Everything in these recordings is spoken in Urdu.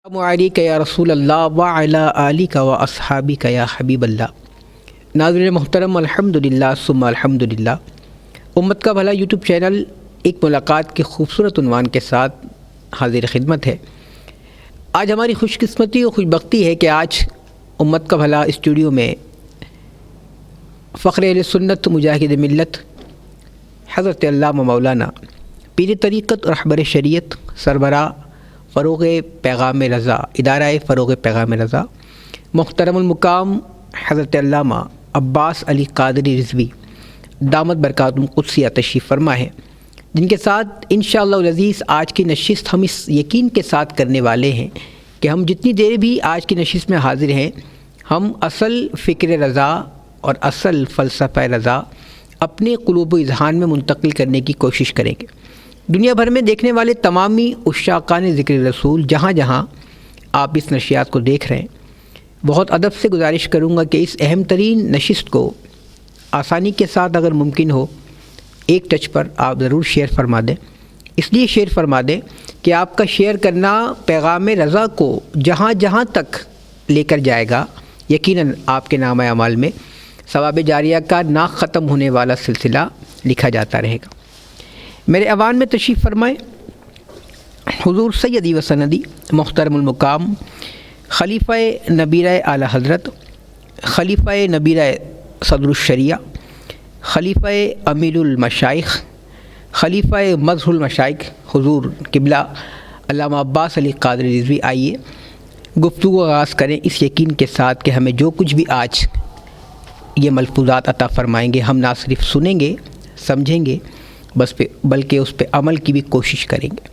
السلام علیکم یا رسول اللہ وعلی آلک و اصحابک یا حبیب اللہ۔ ناظرین محترم، الحمدللہ ثم الحمدللہ، امت کا بھلا یوٹیوب چینل ایک ملاقات کے خوبصورت عنوان کے ساتھ حاضر خدمت ہے۔ آج ہماری خوش قسمتی اور خوش بختی ہے کہ آج امت کا بھلا اسٹوڈیو میں فخر اہل سنت مجاہد ملت حضرت علامہ مولانا پیر طریقت رہبر شریعت سربراہ فروغ پیغام رضا ادارہ فروغ پیغام رضا محترم المقام حضرت علامہ عباس علی قادری رضوی دامت برکاتہم قدسیہ تشریف فرما ہے، جن کے ساتھ انشاءاللہ العزیز آج کی نشست ہم اس یقین کے ساتھ کرنے والے ہیں کہ ہم جتنی دیر بھی آج کی نشست میں حاضر ہیں، ہم اصل فکر رضا اور اصل فلسفہ رضا اپنے قلوب و اذہان میں منتقل کرنے کی کوشش کریں گے۔ دنیا بھر میں دیکھنے والے تمامی عشاقان ذکر رسول جہاں جہاں آپ اس نشریات کو دیکھ رہے ہیں، بہت ادب سے گزارش کروں گا کہ اس اہم ترین نشست کو آسانی کے ساتھ اگر ممکن ہو ایک ٹچ پر آپ ضرور شیئر فرما دیں۔ اس لیے شیئر فرما دیں کہ آپ کا شیئر کرنا پیغام رضا کو جہاں جہاں تک لے کر جائے گا، یقیناً آپ کے نامہ اعمال میں ثواب جاریہ کا نا ختم ہونے والا سلسلہ لکھا جاتا رہے گا۔ میرے ایوان میں تشریف فرمائیں حضور سیدی و سندی محترم المقام خلیفہ نبیرہ اعلیٰ حضرت، خلیفہ نبیرہ صدر الشریعہ، خلیفہ امیر المشائخ، خلیفہ مظہر المشائخ حضور قبلہ علامہ عباس علی قادری رضوی، آئیے گفتگو آغاز کریں اس یقین کے ساتھ کہ ہمیں جو کچھ بھی آج یہ ملفوظات عطا فرمائیں گے، ہم نہ صرف سنیں گے سمجھیں گے بلکہ اس پہ عمل کی بھی کوشش کریں گے۔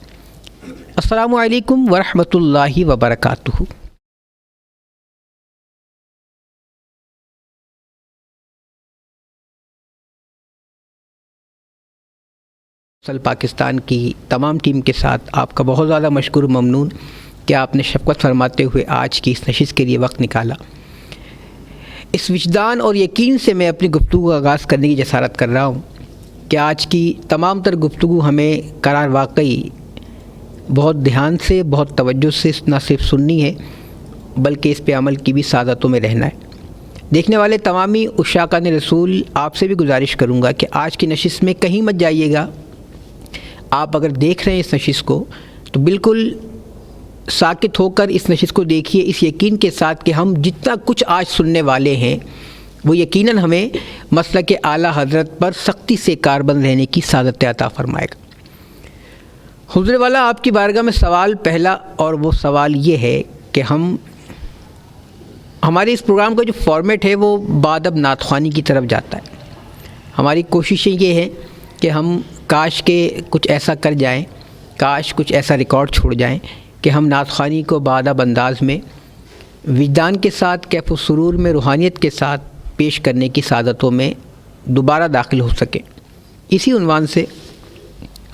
السلام علیکم ورحمۃ اللہ وبرکاتہ۔ پاکستان کی تمام ٹیم کے ساتھ آپ کا بہت زیادہ مشکور و ممنون کہ آپ نے شفقت فرماتے ہوئے آج کی اس نشست کے لیے وقت نکالا۔ اس وجدان اور یقین سے میں اپنی گفتگو کا آغاز کرنے کی جسارت کر رہا ہوں کہ آج کی تمام تر گفتگو ہمیں قرار واقعی بہت دھیان سے بہت توجہ سے نہ صرف سننی ہے بلکہ اس پہ عمل کی بھی سعادتوں میں رہنا ہے۔ دیکھنے والے تمامی عشاقان رسول آپ سے بھی گزارش کروں گا کہ آج کی نشست میں کہیں مت جائیے گا۔ آپ اگر دیکھ رہے ہیں اس نشست کو تو بالکل ساکت ہو کر اس نشست کو دیکھیے، اس یقین کے ساتھ کہ ہم جتنا کچھ آج سننے والے ہیں وہ یقیناً ہمیں مسلک اعلیٰ حضرت پر سختی سے کاربند رہنے کی سعادت عطا فرمائے گا۔ حضور والا آپ کی بارگاہ میں سوال پہلا، اور وہ سوال یہ ہے کہ ہمارے اس پروگرام کا جو فارمیٹ ہے وہ بادب نعت خوانی کی طرف جاتا ہے۔ ہماری کوششیں یہ ہیں کہ ہم کاش کے کچھ ایسا کر جائیں، کاش کچھ ایسا ریکارڈ چھوڑ جائیں کہ ہم نعت خوانی کو بادب انداز میں وجدان کے ساتھ کیف و سرور میں روحانیت کے ساتھ پیش کرنے کی سعادتوں میں دوبارہ داخل ہو سکیں۔ اسی عنوان سے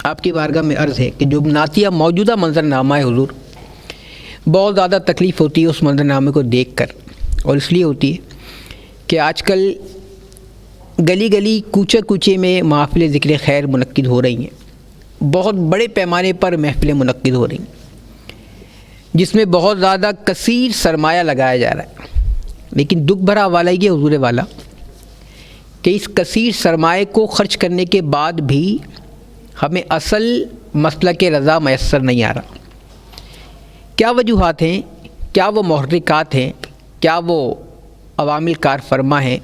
آپ کی بارگاہ میں عرض ہے کہ جو نعتیہ موجودہ منظرنامہ ہے حضور، بہت زیادہ تکلیف ہوتی ہے اس منظرنامے کو دیکھ کر، اور اس لیے ہوتی ہے کہ آج کل گلی گلی کوچے کوچے میں محافل ذکر خیر منعقد ہو رہی ہیں، بہت بڑے پیمانے پر محفلیں منعقد ہو رہی ہیں جس میں بہت زیادہ کثیر سرمایہ لگایا جا رہا ہے، لیکن دکھ بھرا حوالہ یہ حضور والا کہ اس کثیر سرمایہ کو خرچ کرنے کے بعد بھی ہمیں اصل مسلک رضا میسر نہیں آ رہا۔ کیا وجوہات ہیں، کیا وہ محرکات ہیں، کیا وہ عوامل کار فرما ہیں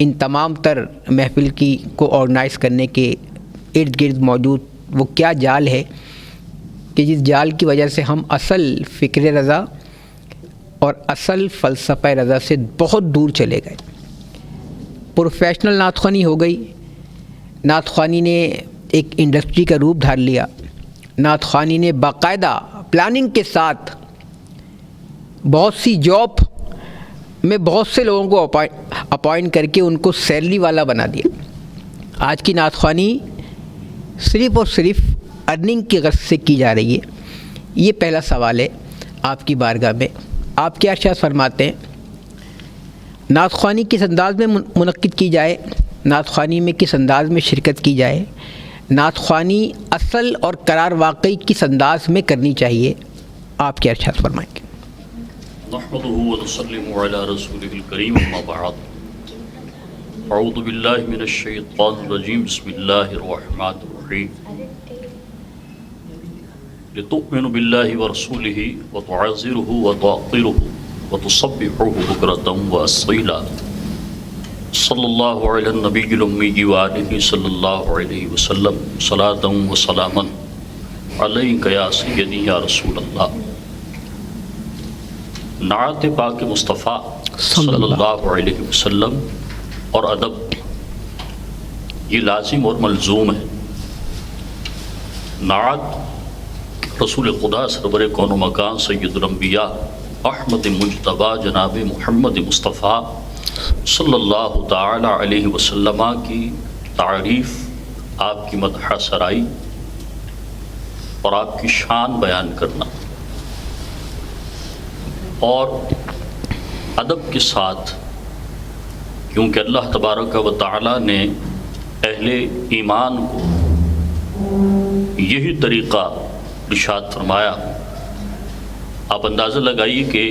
ان تمام تر محفل کی کو آرگنائز کرنے کے ارد گرد موجود؟ وہ کیا جال ہے کہ جس جال کی وجہ سے ہم اصل فکر رضا اور اصل فلسفہ رضا سے بہت دور چلے گئے؟ پروفیشنل نعت خوانی ہو گئی، نعت خوانی نے ایک انڈسٹری کا روپ دھار لیا، نعت خوانی نے باقاعدہ پلاننگ کے ساتھ بہت سی جاب میں بہت سے لوگوں کو اپوائنٹ کر کے ان کو سیلری والا بنا دیا۔ آج کی نعت خوانی صرف اور صرف ارننگ کی غرض سے کی جا رہی ہے۔ یہ پہلا سوال ہے آپ کی بارگاہ میں، آپ کیا ارشاد فرماتے ہیں؟ نعت خوانی کس انداز میں منعقد کی جائے، نعت خوانی میں کس انداز میں شرکت کی جائے، نعت خوانی اصل اور قرار واقعی کس انداز میں کرنی چاہیے؟ آپ کیا ارشاد فرمائیں گے؟ نحمده ونسلم على رسوله الكريم اما بعد اعوذ بالله من الشيطان الرجيم بسم الله الرحمن الرحيم لتؤمنوا بالله ورسوله وتعزروه وتعطروه وتصبحوه بكرة وأصيلا صلى الله على النبي الأمي وآله صلى الله عليه وسلم صلاة وسلاما عليك يا سيدي يا رسول الله. نعت پاک مصطفیٰ صلی اللہ علیہ وسلم اور ادب یہ لازم اور ملزوم ہے. نعت رسول خدا سرور کون و مکان سید الانبیاء احمد مجتبیٰ جناب محمد مصطفیٰ صلی اللہ تعالی علیہ وسلم کی تعریف، آپ کی مدح سرائی اور آپ کی شان بیان کرنا، اور ادب کے ساتھ، کیونکہ اللہ تبارک و تعالی نے اہل ایمان کو یہی طریقہ ارشاد فرمایا. آپ اندازہ لگائیے کہ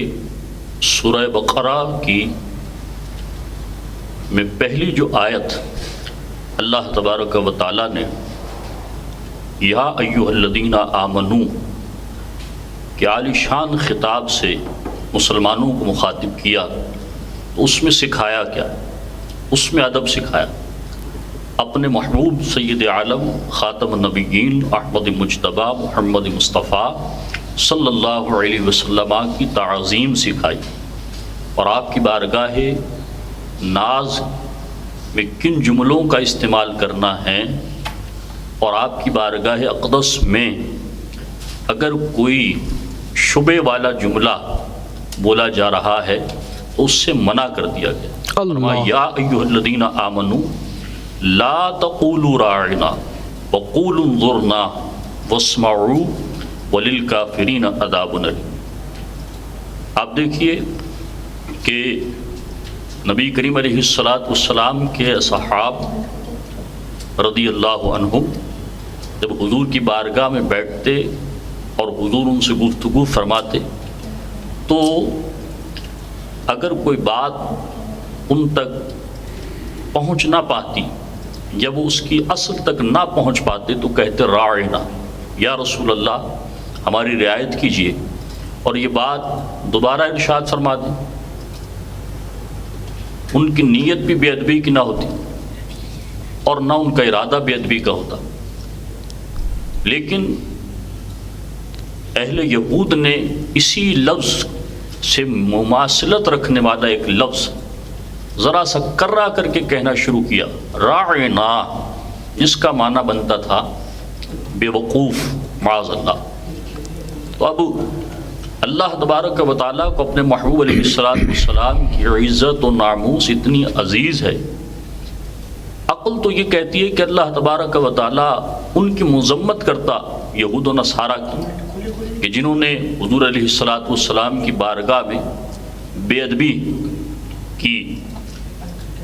سورہ بقرہ کی میں پہلی جو آیت اللہ تبارک و تعالی نے یا ایھا الذین آمنو کہ عالی شان خطاب سے مسلمانوں کو مخاطب کیا، تو اس میں سکھایا کیا؟ اس میں ادب سکھایا. اپنے محبوب سید عالم خاتم النبیین احمد مجتبیٰ محمد مصطفیٰ صلی اللہ علیہ وسلم کی تعظیم سکھائی، اور آپ کی بارگاہ ناز میں کن جملوں کا استعمال کرنا ہے، اور آپ کی بارگاہ اقدس میں اگر کوئی شبے والا جملہ بولا جا رہا ہے تو اس سے منع کر دیا گیا. یا ایھا الذین آمنوا لا تقولوا راعنا وقولوا انظرنا واسمعوا وللکافرین عذاب الیم. آپ دیکھیے کہ نبی کریم علیہ السلام کے اصحاب رضی اللہ عنہم جب حضور کی بارگاہ میں بیٹھتے اور حضور ان سے گفتگو فرماتے، تو اگر کوئی بات ان تک پہنچ نہ پاتی، جب وہ اس کی اصل تک نہ پہنچ پاتے تو کہتے راعنا، یا رسول اللہ ہماری رعایت کیجیے اور یہ بات دوبارہ ارشاد فرما دیں. ان کی نیت بھی بے ادبی کی نہ ہوتی اور نہ ان کا ارادہ بے ادبی کا ہوتا، لیکن اہل یہود نے اسی لفظ سے مماثلت رکھنے والا ایک لفظ ذرا سا کرا کر کے کہنا شروع کیا، راعنا، جس کا معنی بنتا تھا بے وقوف، معاذ اللہ. تو اب اللہ تبارک و تعالیٰ کو اپنے محبوب علیہ السلام کی عزت و ناموس اتنی عزیز ہے. عقل تو یہ کہتی ہے کہ اللہ تبارک و تعالیٰ ان کی مذمت کرتا یہود و نصارہ کی کہ جنہوں نے حضور علیہ السلام کی بارگاہ میں بے ادبی کی،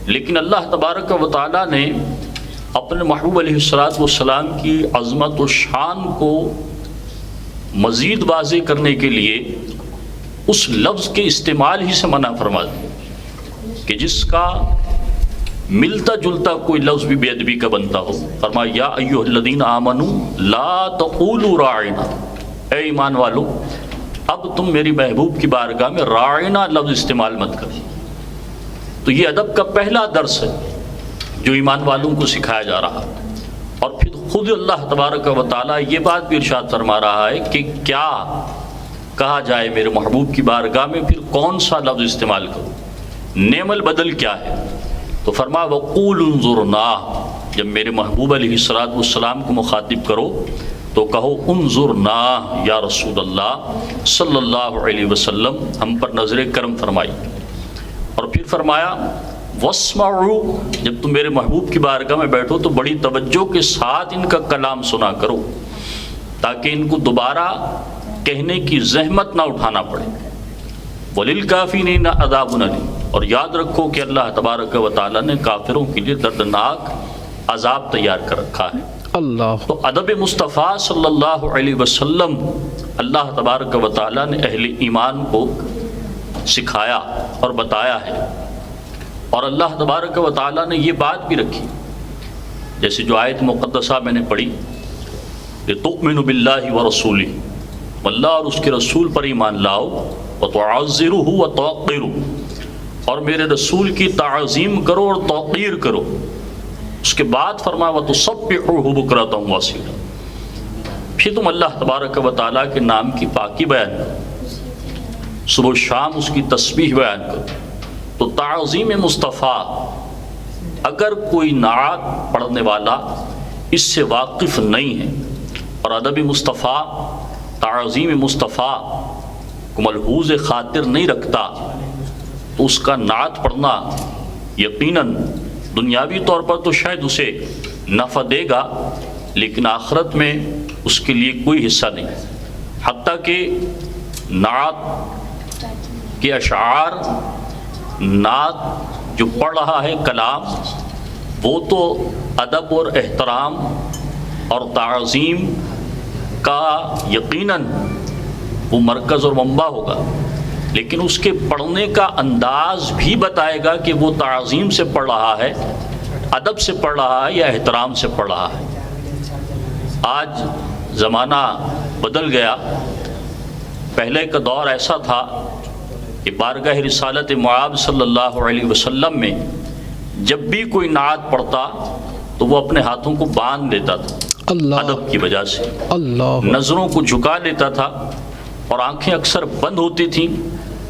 لیکن اللہ تبارک و تعالیٰ نے اپنے محبوب علیہ السلام کی عظمت و شان کو مزید واضح کرنے کے لیے اس لفظ کے استعمال ہی سے منع فرما دیا کہ جس کا ملتا جلتا کوئی لفظ بھی بے ادبی کا بنتا ہو. فرمایا یا ایھا الذین آمنوا لا تقولوا راعنا، اے ایمان والو اب تم میری محبوب کی بارگاہ میں راعنا لفظ استعمال مت کرو. تو یہ ادب کا پہلا درس ہے جو ایمان والوں کو سکھایا جا رہا، اور پھر خود اللہ تبارک و تعالیٰ یہ بات بھی ارشاد فرما رہا ہے کہ کیا کہا جائے میرے محبوب کی بارگاہ میں، پھر کون سا لفظ استعمال کرو، نعم البدل کیا ہے. تو فرما وقولوا انظرنا، جب میرے محبوب علیہ السلام کو مخاطب کرو تو کہو انظرنا یا رسول اللہ صلی اللہ علیہ وسلم، ہم پر نظر کرم فرمائی. اور پھر فرمایا واسمعوا، جب تم میرے محبوب کی بارگاہ میں بیٹھو تو بڑی توجہ کے ساتھ ان کا کلام سنا کرو تاکہ ان کو دوبارہ کہنے کی زحمت نہ اٹھانا پڑے. وَلِلْكَافِرِينَ عَذَابٌ أَلِيمٌ، اور یاد رکھو کہ اللہ تبارک و تعالیٰ نے کافروں کے لیے دردناک عذاب تیار کر رکھا ہے. اللہ تو ادب مصطفیٰ صلی اللہ علیہ وسلم اللہ تبارک و تعالیٰ نے اہل ایمان کو سکھایا اور بتایا ہے۔ اور اللہ تبارک و تعالیٰ نے یہ بات بھی رکھی، جیسے جو آیت مقدسہ میں نے پڑھی کہ تؤمنوا باللہ ورسولہ، اللہ اور اس کے رسول پر ایمان لاؤ، وتعزروہ وتوقروہ، اور میرے رسول کی تعظیم کرو اور توقیر کرو۔ اس کے بعد فرمایا وتسبحوہ بکرۃ واصیلا، پھر تم اللہ تبارک و تعالیٰ کے نام کی پاکی بیان کرو، صبح و شام اس کی تسبیح بیان کرو۔ تو تعظیم مصطفیٰ، اگر کوئی نعت پڑھنے والا اس سے واقف نہیں ہے اور ادب مصطفیٰ، تعظیم مصطفیٰ کو ملحوظ خاطر نہیں رکھتا، تو اس کا نعت پڑھنا یقیناً دنیاوی طور پر تو شاید اسے نفع دے گا، لیکن آخرت میں اس کے لیے کوئی حصہ نہیں۔ حتیٰ کہ نعت کے اشعار، نعت جو پڑھ رہا ہے کلام، وہ تو ادب اور احترام اور تعظیم کا یقیناً وہ مرکز اور منبع ہوگا، لیکن اس کے پڑھنے کا انداز بھی بتائے گا کہ وہ تعظیم سے پڑھ رہا ہے، ادب سے پڑھ رہا ہے یا احترام سے پڑھ رہا ہے۔ آج زمانہ بدل گیا، پہلے کا دور ایسا تھا کہ بارگاہ رسالت معاب صلی اللہ علیہ وسلم میں جب بھی کوئی نعت پڑھتا تو وہ اپنے ہاتھوں کو باندھ دیتا تھا ادب کی وجہ سے، نظروں کو جھکا لیتا تھا اور آنکھیں اکثر بند ہوتی تھیں،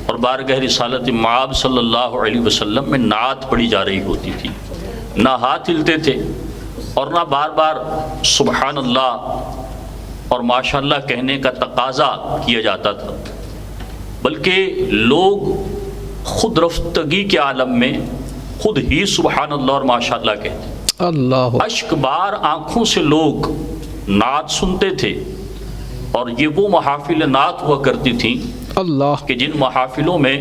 اور بارگاہ رسالت معاب صلی اللہ علیہ وسلم میں نعت پڑھی جا رہی ہوتی تھی، نہ ہاتھ ہلتے تھے اور نہ بار بار سبحان اللہ اور ماشاء اللہ کہنے کا تقاضا کیا جاتا تھا، بلکہ لوگ خود رفتگی کے عالم میں خود ہی سبحان اللہ اور ماشاء اللہ کہتے، اشک بار آنکھوں سے لوگ نعت سنتے تھے۔ اور یہ وہ محافل نعت ہوا کرتی تھیں کہ جن محافلوں میں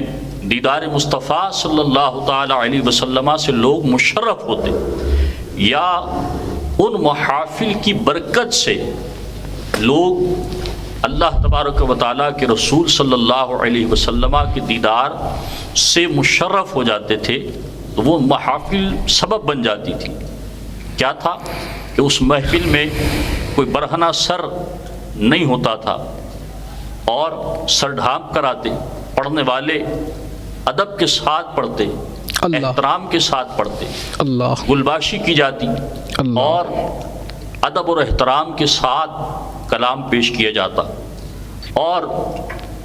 دیدار مصطفیٰ صلی اللہ تعالی علیہ وسلم سے لوگ مشرف ہوتے، یا ان محافل کی برکت سے لوگ اللہ تبارک و تعالیٰ کے رسول صلی اللہ علیہ وسلم کے دیدار سے مشرف ہو جاتے تھے، تو وہ محافل سبب بن جاتی تھی۔ کیا تھا کہ اس محفل میں کوئی برہنہ سر نہیں ہوتا تھا، اور سر ڈھانپ کر آتے، پڑھنے والے ادب کے ساتھ پڑھتے، احترام کے ساتھ پڑھتے، گلباشی کی جاتی اور ادب اور احترام کے ساتھ کلام پیش کیا جاتا، اور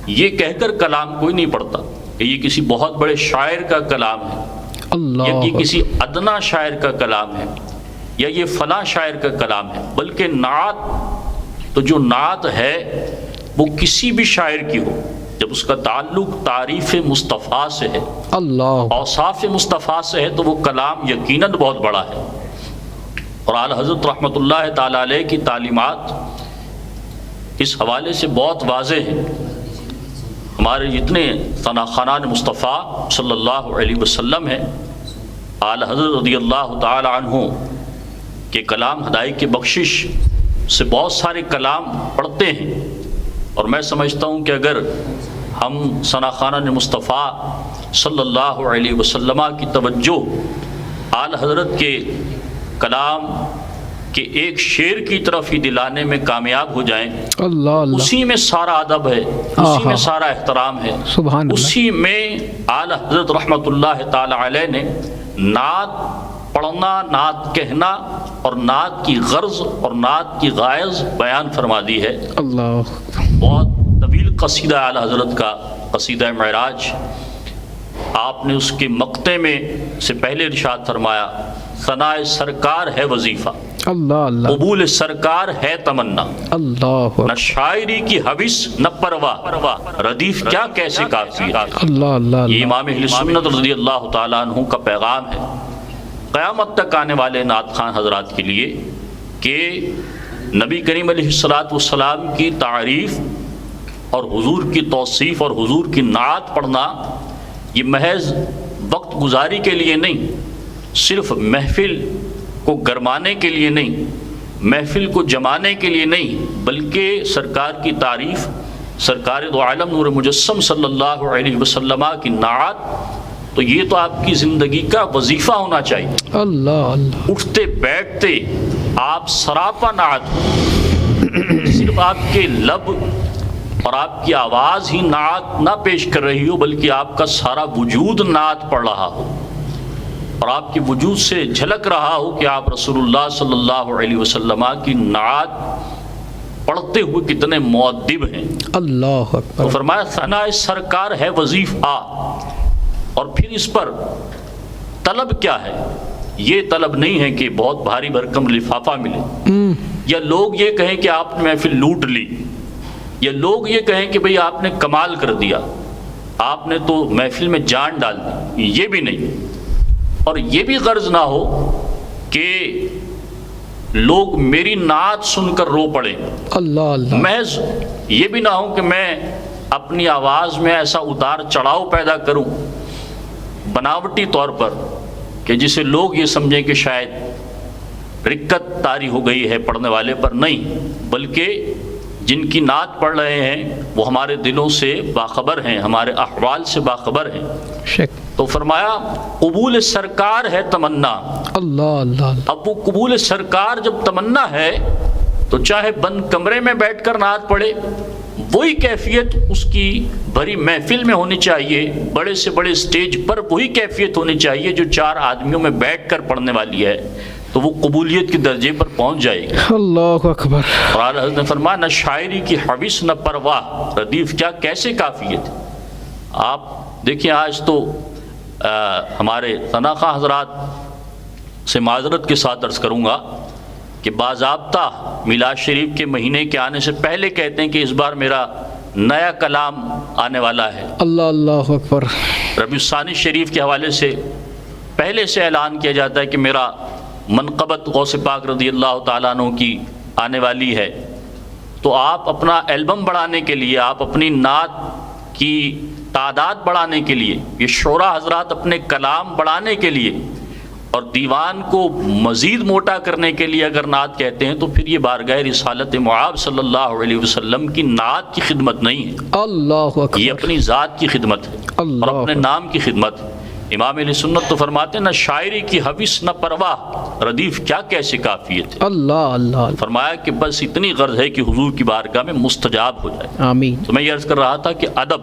یہ کہہ کر کلام کوئی نہیں پڑھتا کہ یہ کسی بہت بڑے شاعر کا کلام ہے، یا یہ کسی ادنا شاعر کا کلام ہے، یا یہ فلاں شاعر کا کلام ہے، بلکہ نعت تو جو نعت ہے وہ کسی بھی شاعر کی ہو، جب اس کا تعلق تعریف مصطفیٰ سے ہے، اوصاف مصطفیٰ سے ہے، تو وہ کلام یقیناً بہت بڑا ہے۔ اور اعلیٰ حضرت رحمۃ اللہ تعالیٰ علیہ کی تعلیمات اس حوالے سے بہت واضح ہیں۔ ہمارے جتنے ثنا خوانان مصطفیٰ صلی اللہ علیہ وسلم ہیں، اعلیٰ حضرت رضی اللہ تعالیٰ عنہ کے کلام ہدائی کی بخشش سے بہت سارے کلام پڑھتے ہیں، اور میں سمجھتا ہوں کہ اگر ہم ثنا خوانان مصطفیٰ صلی اللہ علیہ وسلم کی توجہ اعلیٰ حضرت کے کلام کے ایک شعر کی طرف ہی دلانے میں کامیاب ہو جائیں، اسی میں سارا ادب ہے، اسی میں سارا احترام ہے، اسی میں اعلیٰ حضرت رحمۃ اللہ تعالی علیہ نے نعت پڑھنا، نعت کہنا اور نعت کی غرض اور نعت کی غائز بیان فرما دی ہے۔ بہت طویل قصیدہ اعلیٰ حضرت کا قصیدہ معراج، آپ نے اس کے مقطع میں سے پہلے ارشاد فرمایا ثناء سرکار ہے وظیفہ، قبول سرکار ہے تمنا، نہ شاعری کی حوث نہ پرواہ، ردیف کیا کیسے کافی ہے۔ یہ امام اہل سنت رضی اللہ تعالیٰ عنہ کا پیغام ہے قیامت تک آنے والے نعت خوان حضرات کے لیے، کہ نبی کریم علیہ السلام کی تعریف اور حضور کی توصیف اور حضور کی نعت پڑھنا یہ محض وقت گزاری کے لیے نہیں، صرف محفل کو گرمانے کے لیے نہیں، محفل کو جمانے کے لیے نہیں، بلکہ سرکار کی تعریف سرکار دو عالم نور مجسم صلی اللہ علیہ وسلم کی نعت، تو یہ تو آپ کی زندگی کا وظیفہ ہونا چاہیے۔ اللہ اللہ، اٹھتے بیٹھتے آپ سراپا نعت ہو، صرف آپ کے لب اور آپ کی آواز ہی نعت نہ پیش کر رہی ہو، بلکہ آپ کا سارا وجود نعت پڑھ رہا ہو، اور آپ کے وجود سے جھلک رہا ہو کہ آپ رسول اللہ صلی اللہ علیہ وسلم کی نعت پڑھتے ہوئے کتنے مؤدب ہیں۔ اللہ تو اکبر، فرمایا ثناء سرکار ہے وظیفہ، اور پھر اس پر طلب کیا ہے؟ یہ طلب نہیں ہے کہ بہت بھاری بھرکم لفافہ ملے، یا لوگ یہ کہیں کہ آپ نے محفل لوٹ لی، یا لوگ یہ کہیں کہ بھئی آپ نے کمال کر دیا، آپ نے تو محفل میں جان ڈال دی، یہ بھی نہیں۔ اور یہ بھی غرض نہ ہو کہ لوگ میری نعت سن کر رو پڑیں، اللہ اللہ، محض یہ بھی نہ ہو کہ میں اپنی آواز میں ایسا اتار چڑھاؤ پیدا کروں بناوٹی طور پر کہ جسے لوگ یہ سمجھیں کہ شاید رکت طاری ہو گئی ہے پڑھنے والے پر، نہیں، بلکہ جن کی نعت پڑھ رہے ہیں وہ ہمارے دلوں سے باخبر ہیں، ہمارے احوال سے باخبر ہیں۔ شک، تو فرمایا قبول سرکار ہے تمنا۔ اللہ اللہ، اب وہ قبول سرکار جب تمنا ہے تو چاہے بند کمرے میں بیٹھ کر نعت پڑھے، وہی کیفیت اس کی بڑی محفل میں ہونی چاہیے، بڑے سے بڑے سٹیج پر وہی کیفیت ہونی چاہیے جو 4 آدمیوں میں بیٹھ کر پڑھنے والی ہے، تو وہ قبولیت کے درجے پر پہنچ جائے گی۔ اللہ اکبر، اور اعلیٰ حضرت نے فرمایا نہ شاعری کی حوث نہ پرواہ، ردیف کیا کیسے کافیت۔ آپ دیکھیں آج تو ہمارے ثناء حضرات سے معذرت کے ساتھ عرض کروں گا کہ باضابطہ میلاد شریف کے مہینے کے آنے سے پہلے کہتے ہیں کہ اس بار میرا نیا کلام آنے والا ہے۔ اللہ اللہ اکبر، ربیع الثانی شریف کے حوالے سے پہلے سے اعلان کیا جاتا ہے کہ میرا منقبت غوث پاک رضی اللہ تعالیٰ عنہ کی آنے والی ہے۔ تو آپ اپنا البم بڑھانے کے لیے، آپ اپنی نعت کی تعداد بڑھانے کے لیے، یہ شعراء حضرات اپنے کلام بڑھانے کے لیے اور دیوان کو مزید موٹا کرنے کے لیے اگر نعت کہتے ہیں تو پھر یہ بارگاہ رسالت معاب صلی اللہ علیہ وسلم کی نعت کی خدمت نہیں ہے، اللہ اکبر، یہ اپنی ذات کی خدمت ہے اللہ اور اپنے نام کی خدمت ہے۔ امام علیہ سنت تو فرماتے ہیں نہ شاعری کی حوث نہ پرواہ، ردیف کیا کیسے کافیت ہے۔ اللہ اللہ، فرمایا کہ بس اتنی غرض ہے کہ حضور کی بارگاہ میں مستجاب ہو جائے۔ آمین، تو میں یہ عرض کر رہا تھا کہ ادب،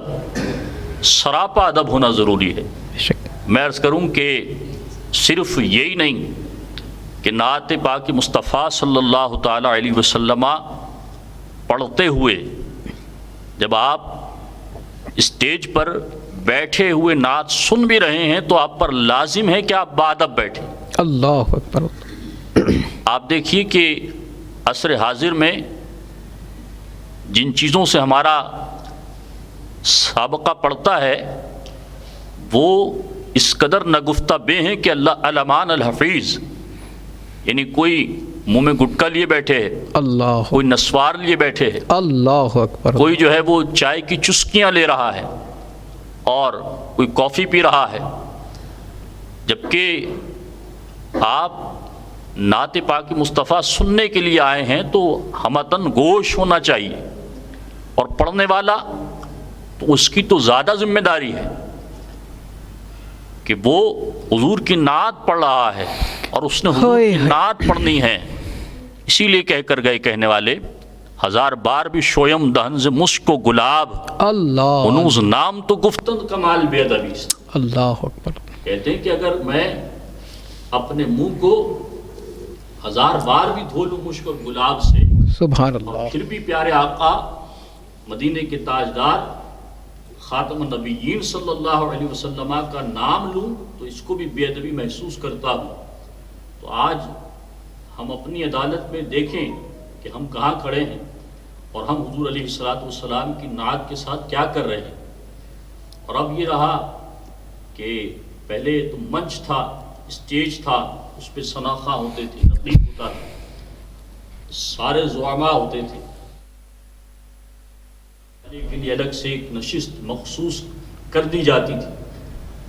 سراپا ادب ہونا ضروری ہے۔ شک، میں عرض کروں کہ صرف یہی نہیں کہ نعت پاک مصطفیٰ صلی اللہ تعالیٰ علیہ وسلم پڑھتے ہوئے جب آپ اسٹیج پر بیٹھے ہوئے نعت سن بھی رہے ہیں تو آپ پر لازم ہے کہ آپ بادب بیٹھیں۔ اللہ اکبر، آپ دیکھیے کہ عصر حاضر میں جن چیزوں سے ہمارا سابقہ پڑتا ہے وہ اس قدر نگفتہ بے ہیں کہ اللہ علمان الحفیظ، یعنی کوئی منہ میں گٹکا لیے بیٹھے ہے، اللہ، کوئی نسوار لیے بیٹھے ہے، اللہ اکبر، کوئی جو ہے وہ چائے کی چسکیاں لے رہا ہے اور کوئی کافی پی رہا ہے، جبکہ آپ نعت پاک مصطفیٰ سننے کے لیے آئے ہیں تو ہمتن گوش ہونا چاہیے، اور پڑھنے والا تو اس کی تو زیادہ ذمہ داری ہے کہ وہ حضور کی نعت پڑھ رہا ہے اور اس نے حضور کی نعت پڑھنی ہے۔ اسی لیے کہہ کر گئے کہنے والے 1000 بار بھی شویم دہن سے مشک و گلاب، اللہ، انوز نام تو گفتن کمال بے ادبی۔ اللہ اکبر، کہتے ہیں کہ اگر میں اپنے منہ کو 1000 بار بھی دھو لوں مشک اور گلاب سے سبحان اور اللہ، پھر بھی پیارے آقا مدینے کے تاجدار خاتم النبیین صلی اللہ علیہ وسلم کا نام لوں تو اس کو بھی بے ادبی محسوس کرتا ہوں۔ تو آج ہم اپنی عدالت میں دیکھیں کہ ہم کہاں کھڑے ہیں اور ہم حضور علیہ السلام کی نعت کے ساتھ کیا کر رہے ہیں۔ اور اب یہ رہا کہ پہلے تو منچ تھا، اسٹیج تھا، اس پہ ثناء ہوتے تھے، نقیب ہوتا تھا، سارے زعماء ہوتے تھے کے لیے الگ سے ایک نشست مخصوص کر دی جاتی تھی۔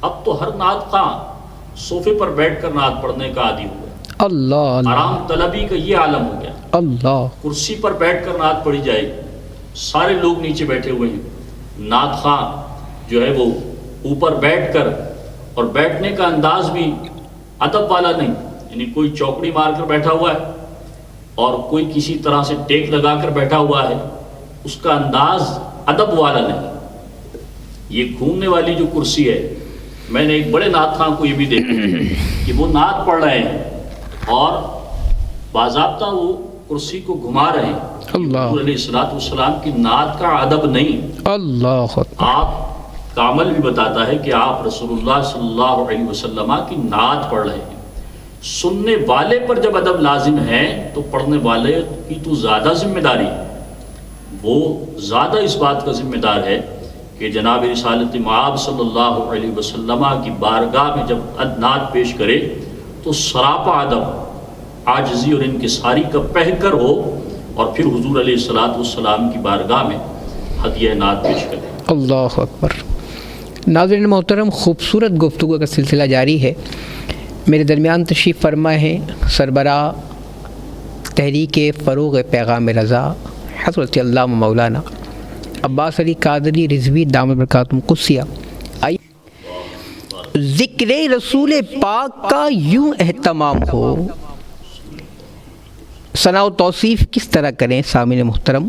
اب تو ہر نعت خواں صوفے پر بیٹھ کر نعت پڑھنے کا عادی ہو گیا، اللہ، آرام طلبی کا یہ عالم ہو گیا، اللہ، کرسی پر بیٹھ کر نعت پڑھی جائے گی، سارے لوگ نیچے بیٹھے ہوئے ہیں، نعت خواں جو ہے وہ اوپر بیٹھ کر، اور بیٹھنے کا انداز بھی ادب والا نہیں، یعنی کوئی چوکڑی مار کر بیٹھا ہوا ہے اور کوئی کسی طرح سے ٹیک لگا کر بیٹھا ہوا ہے، اس کا انداز ادب والا نہیں۔ یہ گھومنے والی جو کرسی ہے، میں نے ایک بڑے نعت خواں کو یہ بھی دیکھا کہ وہ نعت پڑھ رہے ہیں اور باضابطہ وہ کرسی کو گھما رہے ہیں۔ حضور علیہ السلام کی نعت کا ادب نہیں، اللہ آپ کا عمل بھی بتاتا ہے کہ آپ رسول اللہ صلی اللہ علیہ وسلم کی نعت پڑھ رہے ہیں۔ سننے والے پر جب ادب لازم ہے تو پڑھنے والے کی تو زیادہ ذمہ داری ہے، وہ زیادہ اس بات کا ذمہ دار ہے کہ جناب رسالت مآب صلی اللہ علیہ وسلم کی بارگاہ میں جب نعت پیش کرے تو سراپا ادب، عاجزی اور انکساری کا پہکر ہو، اور پھر حضور علیہ السلام کی بارگاہ میں ہدیہ نعت پیش کرے۔ اللہ اکبر۔ ناظرین محترم، خوبصورت گفتگو کا سلسلہ جاری ہے۔ میرے درمیان تشریف فرما ہے سربراہ تحریک فروغ پیغام رضا حضرت علامہ مولانا عباس علی قادری رضوی دامت برکاتہم قدسیہ۔ ذکر رسول پاک کا یوں اہتمام ہو، ثنا و توصیف کس طرح کریں سامعین محترم،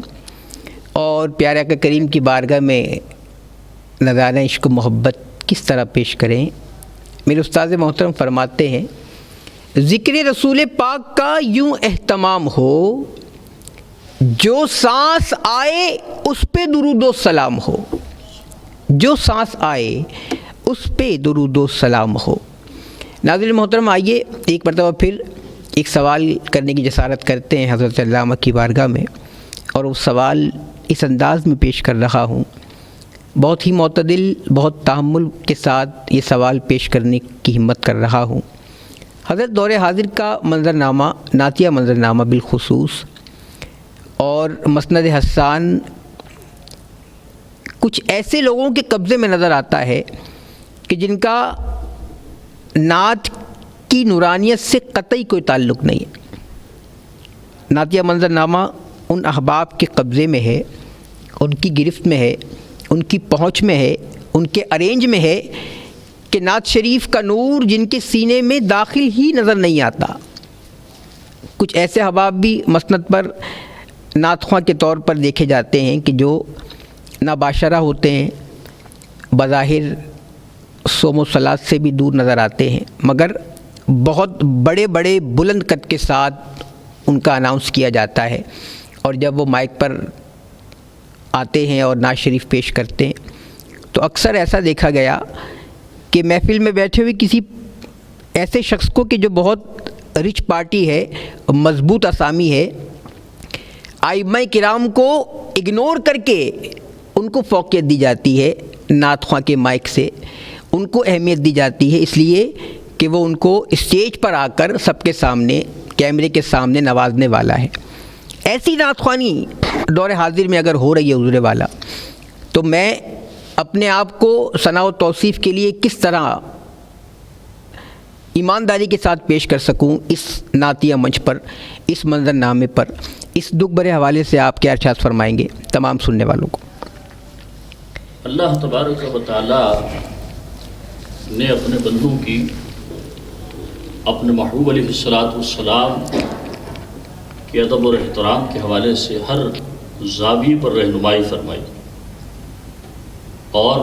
اور پیارے آقا کریم کی بارگاہ میں نذرانہ عشق و محبت کس طرح پیش کریں۔ میرے استاذ محترم فرماتے ہیں، ذکر رسول پاک کا یوں اہتمام ہو، جو سانس آئے اس پہ درود و سلام ہو، جو سانس آئے اس پہ درود و سلام ہو۔ ناظرین محترم، آئیے ایک مرتبہ پھر ایک سوال کرنے کی جسارت کرتے ہیں حضرت علامہ کی بارگاہ میں، اور وہ سوال اس انداز میں پیش کر رہا ہوں، بہت ہی معتدل، بہت تحمل کے ساتھ یہ سوال پیش کرنے کی ہمت کر رہا ہوں۔ حضرت دور حاضر کا منظرنامہ، نعتیہ منظرنامہ بالخصوص، اور مسند حسان کچھ ایسے لوگوں کے قبضے میں نظر آتا ہے کہ جن کا نعت کی نورانیت سے قطعی کوئی تعلق نہیں ہے۔ نعتیہ منظرنامہ ان احباب کے قبضے میں ہے، ان کی گرفت میں ہے، ان کی پہنچ میں ہے، ان کے ارینج میں ہے کہ نعت شریف کا نور جن کے سینے میں داخل ہی نظر نہیں آتا۔ کچھ ایسے احباب بھی مسند پر نعت خواں کے طور پر دیکھے جاتے ہیں کہ جو ناباشرہ ہوتے ہیں، بظاہر صوم و صلات سے بھی دور نظر آتے ہیں، مگر بہت بڑے بڑے بلند قد کے ساتھ ان کا اناؤنس کیا جاتا ہے، اور جب وہ مائک پر آتے ہیں اور نعت شریف پیش کرتے ہیں تو اکثر ایسا دیکھا گیا کہ محفل میں بیٹھے ہوئے کسی ایسے شخص کو کہ جو بہت رچ پارٹی ہے، مضبوط اسامی ہے، ائمہ کرام کو اگنور کر کے ان کو فوقیت دی جاتی ہے، نعت خواں کے مائک سے ان کو اہمیت دی جاتی ہے، اس لیے کہ وہ ان کو اسٹیج پر آ کر سب کے سامنے، کیمرے کے سامنے نوازنے والا ہے۔ ایسی نعت خوانی دور حاضر میں اگر ہو رہی ہے حضور والا، تو میں اپنے آپ کو ثنا و توصیف کے لیے کس طرح ایمانداری کے ساتھ پیش کر سکوں اس نعتیہ منچ پر، اس منظرنامے پر، اس دکھ بھرے حوالے سے آپ کیا ارشاد فرمائیں گے تمام سننے والوں کو؟ اللہ تبارک و تعالی نے اپنے بندوں کی اپنے محبوب علیہ السلام کے ادب اور احترام کے حوالے سے ہر زاویے پر رہنمائی فرمائی، اور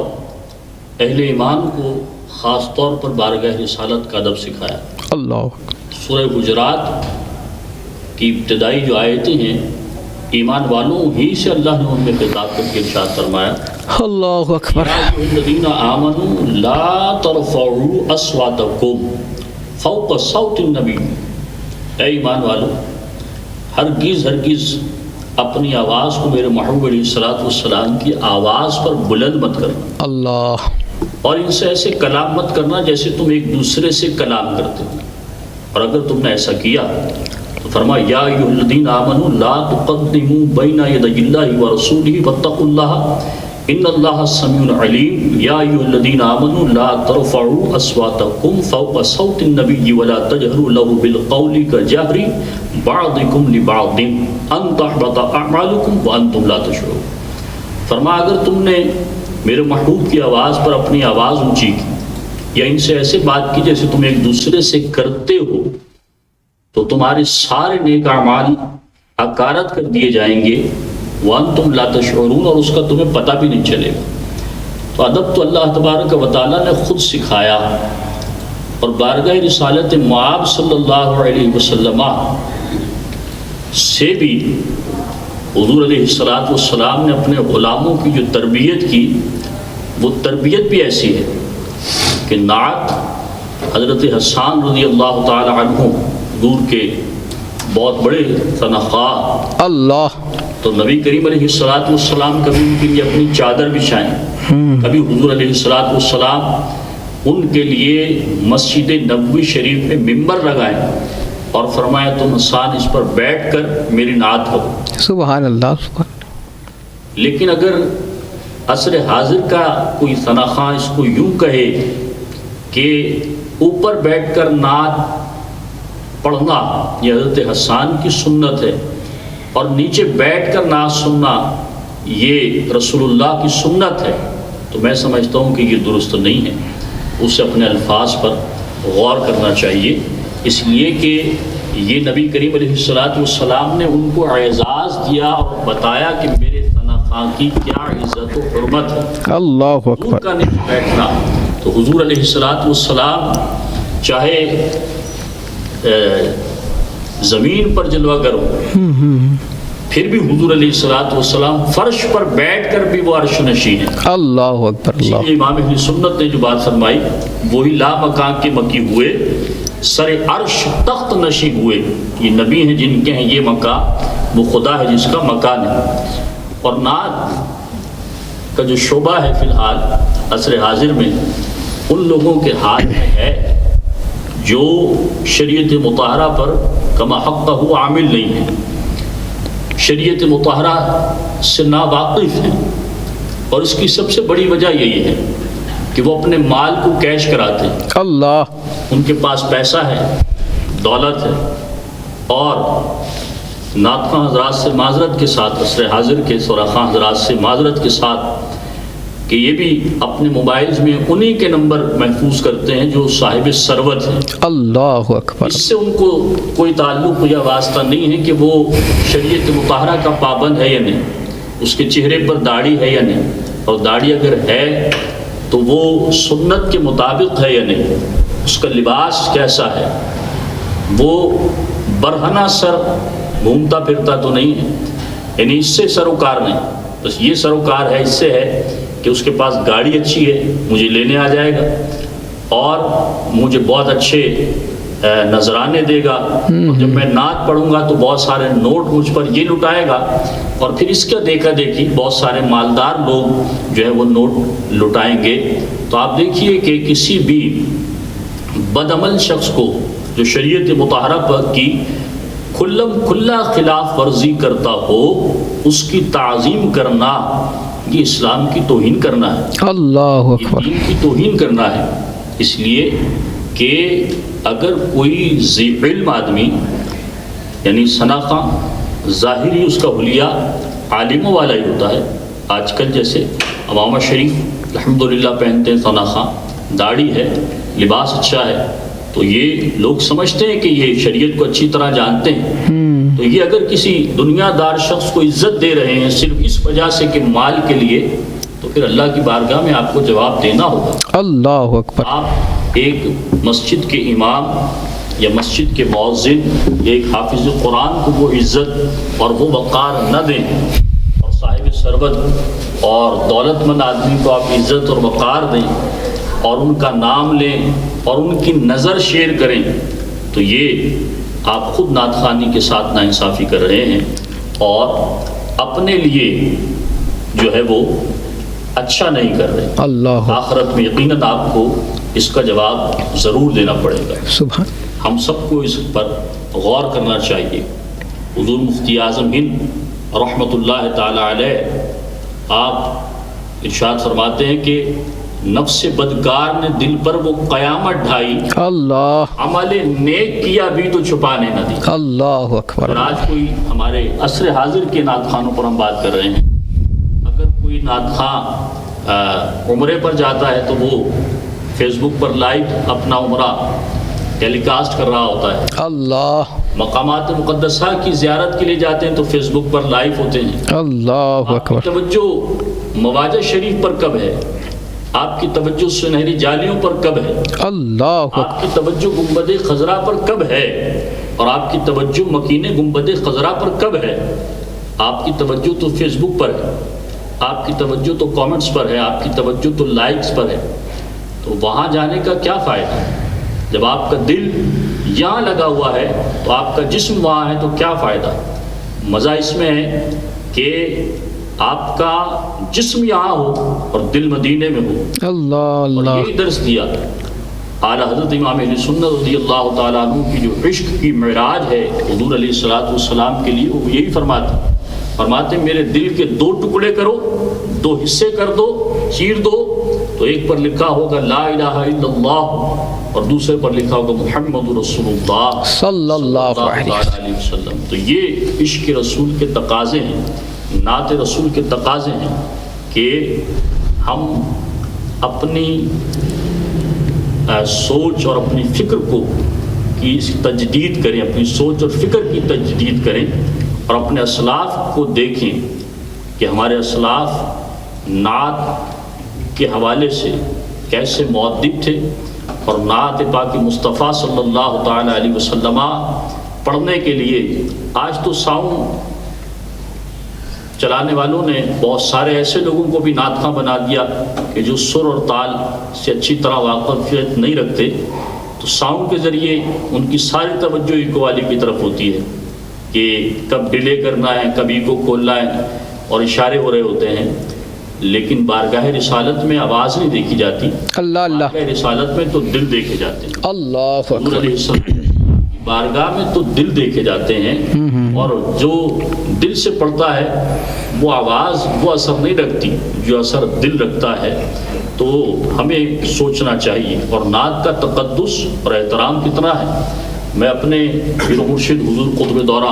اہل ایمان کو خاص طور پر بارگاہ رسالت کا ادب سکھایا۔ اللہ سورہ حجرات کی ابتدائی جو آیتیں ہیں، ایمان والوں ہی سے اللہ نے ان میں خطاب کر کے ارشاد فرمایا، اللہ اکبر، یا ایھا الذین آمنوا لا ترفعوا اصواتکم فوق صوت النبی، اے ایمان والو ہرگز اپنی آواز کو میرے محبوب علیہ السلام کی آواز پر بلند مت کرنا، اللہ، اور ان سے ایسے کلام مت کرنا جیسے تم ایک دوسرے سے کلام کرتے ہو، اور اگر تم نے ایسا کیا تو فرمایا یا ایھا الذین آمنوا لا تقدموا بین یدی اللہ ورسولہ واتقوا اللہ ان اللہ سمیع علیم یا ایھا الذین آمنوا لا ترفعوا اصواتکم فوق صوت النبی ولا تجہروا له بالقول کجہر بعضکم لبعض ان تحبط اعمالکم وانتم لا تشعرون. فرمایا اگر تم نے میرے محبوب کی آواز پر اپنی آواز اونچی کی یا ان سے ایسے بات کی جیسے تم ایک دوسرے سے کرتے ہو تو تمہارے سارے نیک اعمال اکارت کر دیے جائیں گے وانتم لا تشعرون اور اس کا تمہیں پتہ بھی نہیں چلے گا. تو ادب تو اللہ تبارک و تعالیٰ نے خود سکھایا اور بارگاہ رسالت مآب صلی اللہ علیہ وسلم سے بھی حضور علیہ السلام نے اپنے غلاموں کی جو تربیت کی وہ تربیت بھی ایسی ہے کہ نعت حضرت حسان رضی اللہ تعالی عنہ حضور کے بہت بڑے ثناخواہ اللہ، تو نبی کریم علیہ السلام کبھی ان کے لیے اپنی چادر بچھائیں، کبھی حضور علیہ السلام ان کے لیے مسجد نبوی شریف میں ممبر لگائیں اور فرمایا تم حسان اس پر بیٹھ کر میری نعت ہو. سبحان اللہ سبحان. لیکن اگر عصر حاضر کا کوئی ثناخواہ اس کو یوں کہے کہ اوپر بیٹھ کر نعت پڑھنا یہ حضرت حسان کی سنت ہے اور نیچے بیٹھ کر نعت سننا یہ رسول اللہ کی سنت ہے، تو میں سمجھتا ہوں کہ یہ درست نہیں ہے. اسے اپنے الفاظ پر غور کرنا چاہیے، اس لیے کہ یہ نبی کریم علیہ السلام نے ان کو اعزاز دیا اور بتایا کہ میرے ثناخواہ کی کیا عزت و حرمت ہے. اللہ حضور اکبر. کا نہیں بیٹھنا تو حضور علیہ السلام چاہے زمین پر جلوہ گر ہو پھر بھی حضور علیہ السلام فرش پر بیٹھ کر بھی وہ عرش نشین ہے. اللہ اکبر. اسی لیے امام اہل سنت نے جو بات فرمائی وہی لا مکان کے مکی ہوئے سر عرش تخت نشی ہوئے. یہ نبی ہیں جن کے ہیں یہ مکان، وہ خدا ہے جس کا مکان ہے. اور نعت کا جو شعبہ ہے فی الحال عصر حاضر میں ان لوگوں کے ہاتھ میں ہے جو شریعت مطہرہ پر کما حق ہوا عامل نہیں ہے، شریعت مطہرہ سے ناواقف ہیں. اور اس کی سب سے بڑی وجہ یہی ہے کہ وہ اپنے مال کو کیش کراتے ہیں. اللہ. ان کے پاس پیسہ ہے، دولت ہے، اور نعت حضرات سے معذرت کے ساتھ، عصر حاضر کے شرحاء حضرات سے معذرت کے ساتھ کہ یہ بھی اپنے موبائلز میں انہی کے نمبر محفوظ کرتے ہیں جو صاحب ثروت ہیں. اللہ اکبر. اس سے ان کو کوئی تعلق یا واسطہ نہیں ہے کہ وہ شریعت مطہرہ کا پابند ہے یا نہیں، اس کے چہرے پر داڑھی ہے یا نہیں، اور داڑھی اگر ہے تو وہ سنت کے مطابق ہے یا نہیں، اس کا لباس کیسا ہے، وہ برہنہ سر گھومتا پھرتا تو نہیں ہے، یعنی اس سے سروکار نہیں. بس یہ سروکار ہے، اس سے ہے کہ اس کے پاس گاڑی اچھی ہے، مجھے لینے آ جائے گا اور مجھے بہت اچھے نذرانے دے گا، اور جب میں نعت پڑھوں گا تو بہت سارے نوٹ مجھ پر یہ لٹائے گا، اور پھر اس کا دیکھا دیکھی بہت سارے مالدار لوگ جو ہے وہ نوٹ لٹائیں گے. تو آپ دیکھیے کہ کسی بھی بدعمل شخص کو جو شریعت مطہرہ پر کی کھلا خلاف ورزی کرتا ہو اس کی تعظیم کرنا یہ اسلام کی توہین کرنا ہے، اللہ یہ اکبر. دین کی توہین کرنا ہے. اس لیے کہ اگر کوئی ذی علم آدمی یعنی ثناخواہ ظاہری اس کا حلیہ عالموں والا ہی ہوتا ہے، آج کل جیسے عوامہ شریف الحمدللہ پہنتے ہیں ثناخواہ، داڑھی ہے، لباس اچھا ہے، تو یہ لوگ سمجھتے ہیں کہ یہ شریعت کو اچھی طرح جانتے ہیں. تو یہ اگر کسی دنیا دار شخص کو عزت دے رہے ہیں صرف اس وجہ سے کہ مال کے لیے، تو پھر اللہ کی بارگاہ میں آپ کو جواب دینا ہوگا. اللہ اکبر. آپ ایک مسجد کے امام یا مسجد کے مؤذن یا ایک حافظ قرآن کو وہ عزت اور وہ وقار نہ دیں، اور صاحب ثروت اور دولت مند آدمی کو آپ عزت اور وقار دیں اور ان کا نام لیں اور ان کی نظر شیئر کریں، تو یہ آپ خود نعت خوانی کے ساتھ ناانصافی کر رہے ہیں اور اپنے لیے جو ہے وہ اچھا نہیں کر رہے. اللہ. آخرت میں یقیناً آپ کو اس کا جواب ضرور دینا پڑے گا. سبحان. ہم سب کو اس پر غور کرنا چاہیے. حضور مفتی اعظم ہند رحمۃ اللہ تعالی علیہ آپ ارشاد فرماتے ہیں کہ نفس بدکار نے دل پر وہ قیامت ڈھائی، اللہ عمل نیک کیا بھی تو چھپانے نہ دی۔ اللہ اکبر۔ اگر آج کوئی ہمارے عصر حاضر کے نعت خانوں پر ہم بات کر رہے ہیں، اگر کوئی نعت خواں عمرے پر جاتا ہے تو وہ فیس بک پر لائیو اپنا عمرہ ٹیلی کاسٹ کر رہا ہوتا ہے، اللہ مقامات مقدسہ کی زیارت کے لیے جاتے ہیں تو فیس بک پر لائیو ہوتے ہیں۔ اللہ آپ کی اکبر۔ توجہ مواجہ شریف پر کب ہے؟ آپ کی توجہ سنہری جالیوں پر کب ہے؟ اللہ آپ کی توجہ گنبد خضرا پر کب ہے؟ اور آپ کی توجہ مکین گنبد خضرا پر کب ہے؟ آپ کی توجہ تو فیس بک پر ہے، آپ کی توجہ تو کامنٹس پر ہے، آپ کی توجہ تو لائکس پر ہے، تو وہاں جانے کا کیا فائدہ؟ جب آپ کا دل یہاں لگا ہوا ہے تو آپ کا جسم وہاں ہے تو کیا فائدہ؟ مزہ اس میں ہے کہ آپ کا جسم یہاں ہو اور دل مدینے میں ہو۔ اللہ اور اللہ یہی درس دیا اعلیٰ حضرت امام اہل سنت رضی اللہ تعالیٰ عنہ کی جو عشق کی معراج ہے حضور علیہ الصلوۃ والسلام کے لیے، وہ یہی فرماتے میرے دل کے دو ٹکڑے کرو، دو حصے کر دو، چیر دو، تو ایک پر لکھا ہوگا لا الہ الا اللہ اور دوسرے پر لکھا ہوگا محمد رسول اللہ صلی اللہ علیہ وسلم۔ تو یہ عشق رسول کے تقاضے ہیں، نعت رسول کے تقاضے ہیں کہ ہم اپنی سوچ اور اپنی فکر کو کی تجدید کریں، اپنی سوچ اور فکر کی تجدید کریں اور اپنے اسلاف کو دیکھیں کہ ہمارے اسلاف نعت کے حوالے سے کیسے مؤدب تھے، اور نعت پاک مصطفیٰ صلی اللہ تعالیٰ علیہ وسلم پڑھنے کے لیے آج تو ساؤنڈ چلانے والوں نے بہت سارے ایسے لوگوں کو بھی نعت خواں بنا دیا کہ جو سر اور تال سے اچھی طرح واقفیت نہیں رکھتے، تو ساؤنڈ کے ذریعے ان کی ساری توجہ ایکوالی کی طرف ہوتی ہے کہ کب ڈیلے کرنا ہے، کب ایکو کھولنا ہے، اور اشارے ہو رہے ہوتے ہیں، لیکن بارگاہ رسالت میں آواز نہیں دیکھی جاتی، اللہ اللہ بارگاہ رسالت میں تو دل دیکھے جاتے ہیں۔ اللہ حضور اکبر۔ علیہ السلام کی بارگاہ میں تو دل دیکھے جاتے ہیں، اور جو دل سے پڑھتا ہے وہ آواز وہ اثر نہیں رکھتی، جو اثر دل رکھتا ہے۔ تو ہمیں سوچنا چاہیے، اور نعت کا تقدس اور احترام کتنا ہے۔ میں اپنے پیر و مرشد حضور قطب دورہ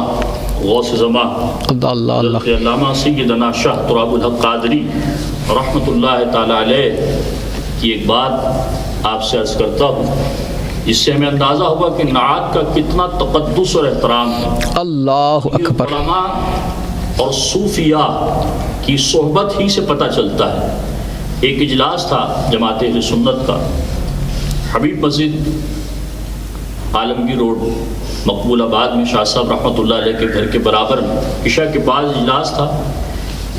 غوث زماں اللہ اللہ اللہ حضرت علامہ سیدنا شاہ تراب الحق قادری رحمۃ اللہ تعالیٰ علیہ کی ایک بات آپ سے عرض کرتا ہوں، اس سے ہمیں اندازہ ہوگا کہ نعت کا کتنا تقدس اور احترام ہے۔ اللہ اکبر۔ علماء اور صوفیاء کی صحبت ہی سے پتہ چلتا ہے۔ ایک اجلاس تھا جماعت اہل سنت کا، حبیب مسجد عالمگیر روڈ مقبول آباد میں شاہ صاحب رحمۃ اللہ علیہ کے گھر کے برابر میں عشاء کے بعد اجلاس تھا۔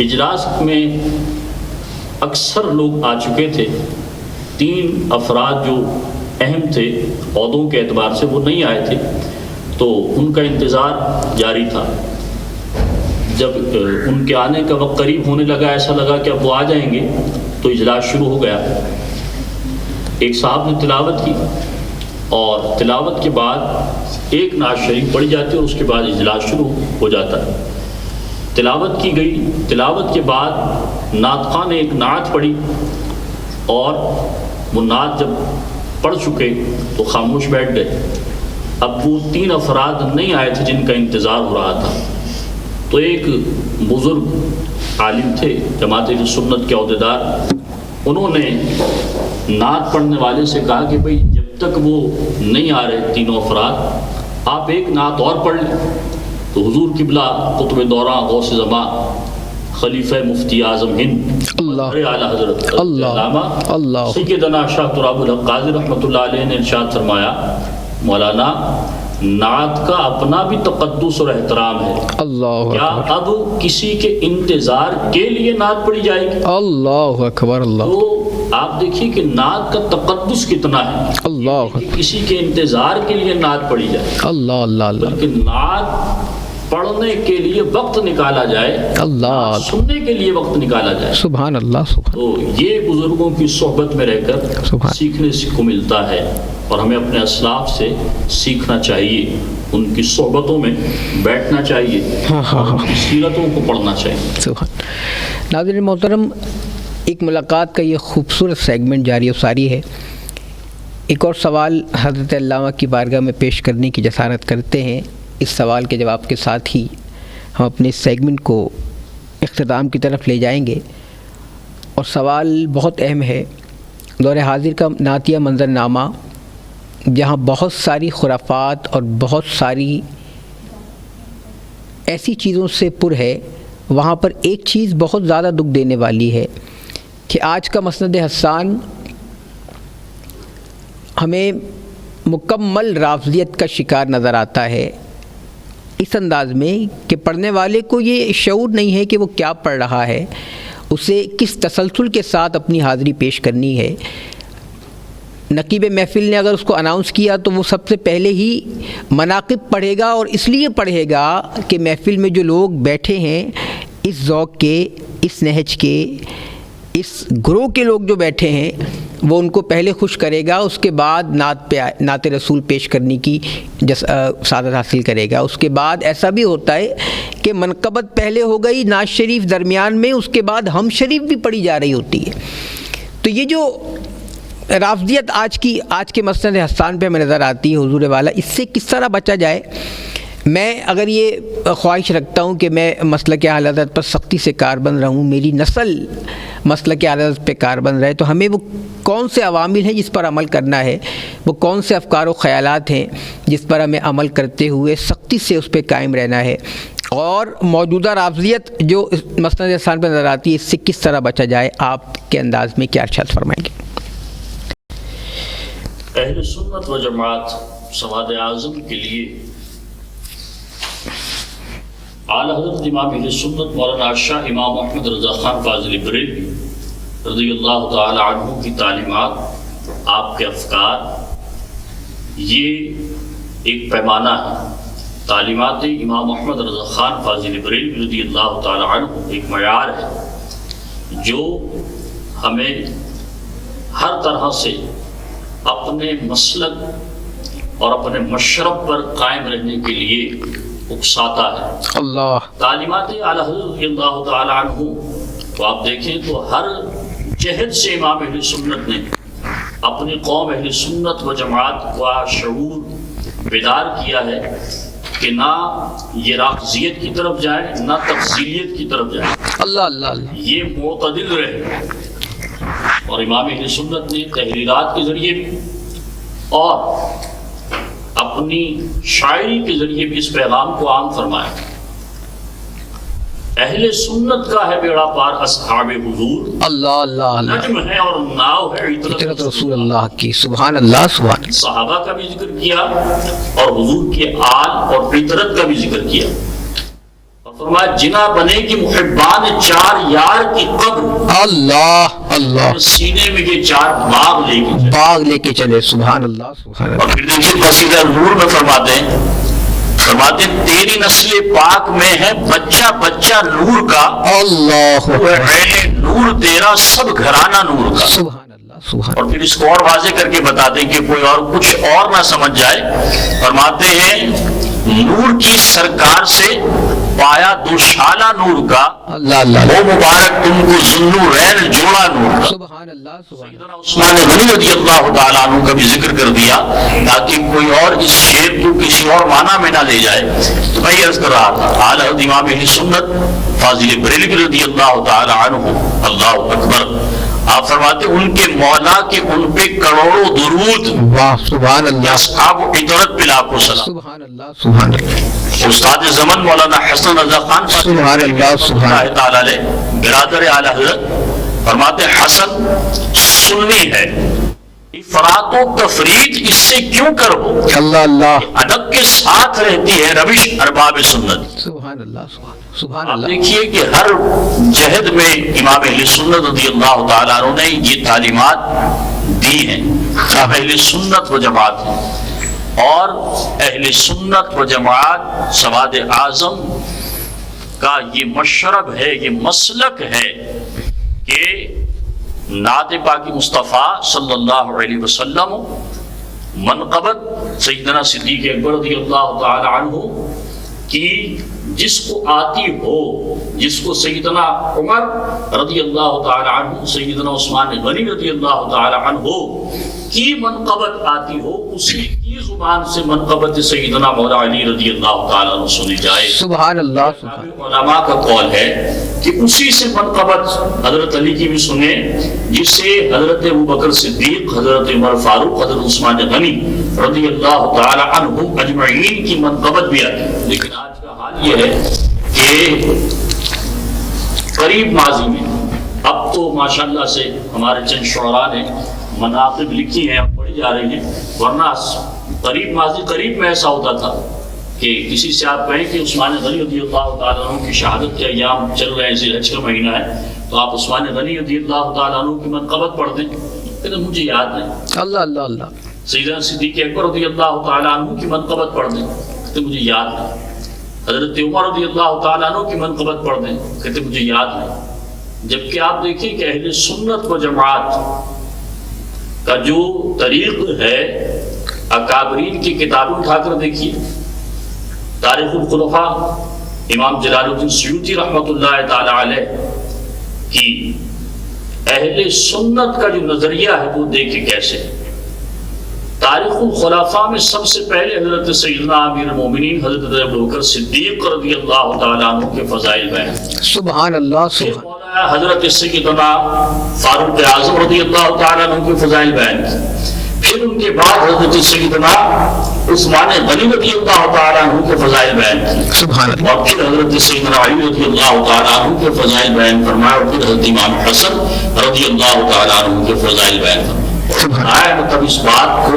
اجلاس میں اکثر لوگ آ چکے تھے، 3 افراد جو اہم تھے عہدوں کے اعتبار سے وہ نہیں آئے تھے، تو ان کا انتظار جاری تھا۔ جب ان کے آنے کا وقت قریب ہونے لگا، ایسا لگا کہ اب وہ آ جائیں گے، تو اجلاس شروع ہو گیا۔ ایک صاحب نے تلاوت کی، اور تلاوت کے بعد ایک نعت شریف پڑھی جاتی ہے اور اس کے بعد اجلاس شروع ہو جاتا ہے۔ تلاوت کی گئی، تلاوت کے بعد نعت خواں نے ایک نعت پڑھی، اور وہ نعت جب پڑھ چکے تو خاموش بیٹھ گئے۔ اب وہ 3 افراد نہیں آئے تھے جن کا انتظار ہو رہا تھا، تو ایک بزرگ عالم تھے جماعت اہل سنت کے عہدیدار، انہوں نے نعت پڑھنے والے سے کہا کہ بھئی جب تک وہ نہیں آ رہے 3 افراد، آپ ایک نعت اور پڑھ لیں۔ تو حضور قبلہ قطب دورہ غوث زماں خلیفہ مفتی اعظم ہند اللہ اعلیٰ حضرت اللہ علامہ اللہ سیدنا شاہ تراب الحق قادری رحمۃ اللہ علیہ نے ارشاد فرمایا، مولانا نعت کا اپنا بھی تقدس اور احترام ہے، اللہ کیا اکبر اب کسی کے انتظار کے لیے نعت پڑھی جائے گی؟ اللہ اکبر اللہ تو آپ دیکھیے کہ نعت کا تقدس کتنا ہے، اللہ کہ کسی کے انتظار کے لیے نعت پڑھی جائے، اللہ اللہ اللہ بلکہ نعت پڑھنے کے لیے وقت نکالا جائے، اللہ سننے کے لیے وقت نکالا جائے۔ سبحان اللہ سبحان تو یہ بزرگوں کی صحبت میں رہ کر سبحان سیکھنے کو ملتا ہے، اور ہمیں اپنے اسلاف سے سیکھنا چاہیے، ان کی صحبتوں میں بیٹھنا چاہیے، ہاں ہاں ان کی سیرتوں کو پڑھنا چاہیے۔ سبحان۔ ناظرین محترم، ایک ملاقات کا یہ خوبصورت سیگمنٹ جاری و ساری ہے۔ ایک اور سوال حضرت علامہ کی بارگاہ میں پیش کرنے کی جسارت کرتے ہیں۔ اس سوال کے جواب کے ساتھ ہی ہم اپنے اس سیگمنٹ کو اختتام کی طرف لے جائیں گے، اور سوال بہت اہم ہے۔ دور حاضر کا نعتیہ منظرنامہ جہاں بہت ساری خرافات اور بہت ساری ایسی چیزوں سے پر ہے، وہاں پر ایک چیز بہت زیادہ دکھ دینے والی ہے کہ آج کا مسند حسان ہمیں مکمل رافضیت کا شکار نظر آتا ہے، اس انداز میں کہ پڑھنے والے کو یہ شعور نہیں ہے کہ وہ کیا پڑھ رہا ہے، اسے کس تسلسل کے ساتھ اپنی حاضری پیش کرنی ہے۔ نقیب محفل نے اگر اس کو اناؤنس کیا تو وہ سب سے پہلے ہی مناقب پڑھے گا، اور اس لیے پڑھے گا کہ محفل میں جو لوگ بیٹھے ہیں، اس ذوق کے، اس نہج کے، اس گروہ کے لوگ جو بیٹھے ہیں، وہ ان کو پہلے خوش کرے گا، اس کے بعد نعت رسول پیش کرنے کی سعادت حاصل کرے گا۔ اس کے بعد ایسا بھی ہوتا ہے کہ منقبت پہلے ہو گئی، نعت شریف درمیان میں، اس کے بعد ہم شریف بھی پڑھی جا رہی ہوتی ہے۔ تو یہ جو رافضیت آج کے مسند حسان پہ ہمیں نظر آتی ہے حضور والا، اس سے کس طرح بچا جائے؟ میں اگر یہ خواہش رکھتا ہوں کہ میں مسلک اعلی حضرت پر سختی سے کاربند رہوں، میری نسل مسلک اعلی حضرت پہ کاربند رہے، تو ہمیں وہ کون سے عوامل ہیں جس پر عمل کرنا ہے، وہ کون سے افکار و خیالات ہیں جس پر ہمیں عمل کرتے ہوئے سختی سے اس پہ قائم رہنا ہے، اور موجودہ رافضیت جو مسند حسان پہ نظر آتی ہے، اس سے کس طرح بچا جائے؟ آپ کے انداز میں کیا ارشاد فرمائیں گے؟ اہل سنت و جماعت سواد اعظم کے لیے اعلیٰ حضرت امام اہل سنت مولانا شاہ امام احمد رضا خان فاضلی بریلوی رضی اللہ تعالی عنہ کی تعلیمات، آپ کے افکار، یہ ایک پیمانہ ہے۔ تعلیمات امام احمد رضا خان فاضلی بریلوی رضی اللہ تعالی عنہ ایک معیار ہے جو ہمیں ہر طرح سے اپنے مسلک اور اپنے مشرب پر قائم رہنے کے لیے اکساتا ہے۔ اللہ تعلیمات اعلیٰ حضرت رضی اللہ تعالی عنہ تو آپ دیکھیں تو ہر جہد سے امام اہل سنت نے اپنی قوم اہل سنت و جماعت کا شعور بیدار کیا ہے کہ نہ یہ رافضیت کی طرف جائیں، نہ تفضیلیت کی طرف جائیں، اللہ اللہ اللہ، یہ معتدل رہے۔ اور امام اہل سنت نے تحریرات کے ذریعے بھی اور اپنی شاعری کے ذریعے بھی اس پیغام کو عام فرمایا۔ اہل سنت کا ہے بیڑا پار اصحاب حضور، اللہ اللہ اللہ، نجم ہے اور ناؤ ہے عطرت رسول اللہ کی، سبحان اللہ سبحان اللہ۔ صحابہ کا بھی ذکر کیا اور حضور کے آل اور عطرت کا بھی ذکر کیا، اور فرمایا جنا بنے کی محبان چار یار کی قبر، اللہ اللہ، سینے میں یہ چار باغ لے کے چلے، سبحان اللہ سبحان اللہ۔ اور پھر دیکھیے قصیدہ نور میں فرماتے ہیں تیری نسل پاک میں ہے بچہ بچہ نور کا، اللہ عین نور تیرا سب گھرانہ نور کا، سبحان اللہ سبحان۔ اور پھر اس کو اور واضح کر کے بتاتے ہیں کہ کوئی اور کچھ اور نہ سمجھ جائے، فرماتے ہیں نور کی سرکار سے پایا دوشالہ نور کا، اللہ اللہ، وہ مبارک تم کو ذوالنورین جوڑا نور کا۔ سبحان اللہ سبحان اللہ۔ عثمان غنی رضی اللہ تعالیٰ عنہ کا بھی ذکر کر دیا تاکہ کوئی اور اس شعر کو کسی اور معنی میں نہ لے جائے۔ تو میں یہ عرض کر رہا تھا اعلیٰ حضرت امام اہل سنت فاضل بریلوی رضی اللہ تعالیٰ عنہ، اللہ اکبر، آپ فرماتے ان کے مولا کے ان پہ کروڑوں درود، واہ سبحان اللہ، اصحاب عطرت پہ لاکھوں سلام۔ سبحان اللہ سبحان اللہ۔ استاد زمن مولانا حسن رضا خان سبحان اللہ سبحان اللہ تعالیٰ علیہ برادر اعلیٰ حضرت فرماتے حسن سنی ہے، افراط و تفریط اس سے کیوں کرو، اللہ اللہ، ادب کے ساتھ رہتی ہے روش ارباب سنت۔ سبحان اللہ سبحان سبحان آپ اللہ۔ دیکھیے کہ ہر جہد میں امام اہل سنت رضی اللہ تعالیٰ عنہ نے یہ تعلیمات دی ہیں۔ آپ اہل سنت و جماعت ہیں، اور اہل سنت و جماعت سواد اعظم کا یہ مشرب ہے، یہ مسلک ہے کہ نعت پاک مصطفیٰ صلی اللہ علیہ وسلم، منقبت سیدنا صدیق اکبر رضی اللہ تعالی عنہ کی جس کو آتی ہو، جس کو سیدنا عمر رضی اللہ تعالی عنہ، سیدنا عثمان غنی رضی اللہ تعالی عنہ کی منقبت آتی ہو، اسی کی زبان سے منقبت سیدنا مولا علی رضی اللہ تعالیٰ عنہ سنی جائے۔ سبحان اللہ، سبحان علماء کا قول ہے کہ اسی سے منقبت حضرت علی کی بھی سنیں، جس سے حضرت ابوبکر صدیق، حضرت عمر فاروق، حضرت عثمان غنی رضی اللہ تعالی عنہ اجمعین کی منقبت بھی آتی ہے۔ لیکن آج کا حال یہ ہے کہ قریب ماضی میں، اب تو ماشاءاللہ سے ہمارے چند شعراء نے مناقب لکھی ہیں، اب پڑھی جا رہی ہیں، ورنہ قریب میں ایسا ہوتا تھا کہ کسی سے آپ کہیں کہ عثمان غنی رضی اللہ تعالیٰ عنہ کی شہادت کے ایام چل رہے ہیں، ذی الحج کا مہینہ ہے، تو آپ عثمان غنی رضی اللہ تعالیٰ عنہ کی منقبت پڑھ دیں، کہ مجھے یاد نہیں۔ اللہ اللہ اللہ۔ سیدنا صدیق اکبر رضی اللہ تعالیٰ عنہ کی منقبت پڑھ دیں، کہ مجھے یاد نہیں۔ حضرت عمر رضی اللہ تعالیٰ عنہ کی منقبت پڑھ دیں، کہتے مجھے یاد نہیں۔ جبکہ آپ دیکھیں کہ اہل سنت و جماعت کا جو طریق ہے، اکابرین کی کتابیں اٹھا کر دیکھیے، تاریخ الخلفاء امام جلال الدین سیوطی رحمۃ اللہ تعالی علیہ کی اہل سنت کا جو نظریہ ہے وہ دیکھیں کیسے۔ تاریخ الخلفاء میں سب سے پہلے حضرت سیدنا امیر المومنین حضرت ابوبکر صدیق رضی اللہ تعالیٰ عنہ کے فضائل بیان، سبحان اللہ، سبحان حضرت سیدنا فاروق اعظم رضی اللہ تعالیٰ عنہ کے فضائل بیان کی، پھر ان کے بعد حضرت سیدنا عثمان غنی رضی اللہ تعالیٰ عنہ کے فضائل بیان کی، سبحان اللہ، اور پھر حضرت سیدنا علی رضی اللہ تعالیٰ عنہ کے فضائل بیان فرمایا، اور پھر حضرت امام حسن رضی اللہ تعالیٰ عنہ کے فضائل بیان فرمایا۔ مطلب اس بات کو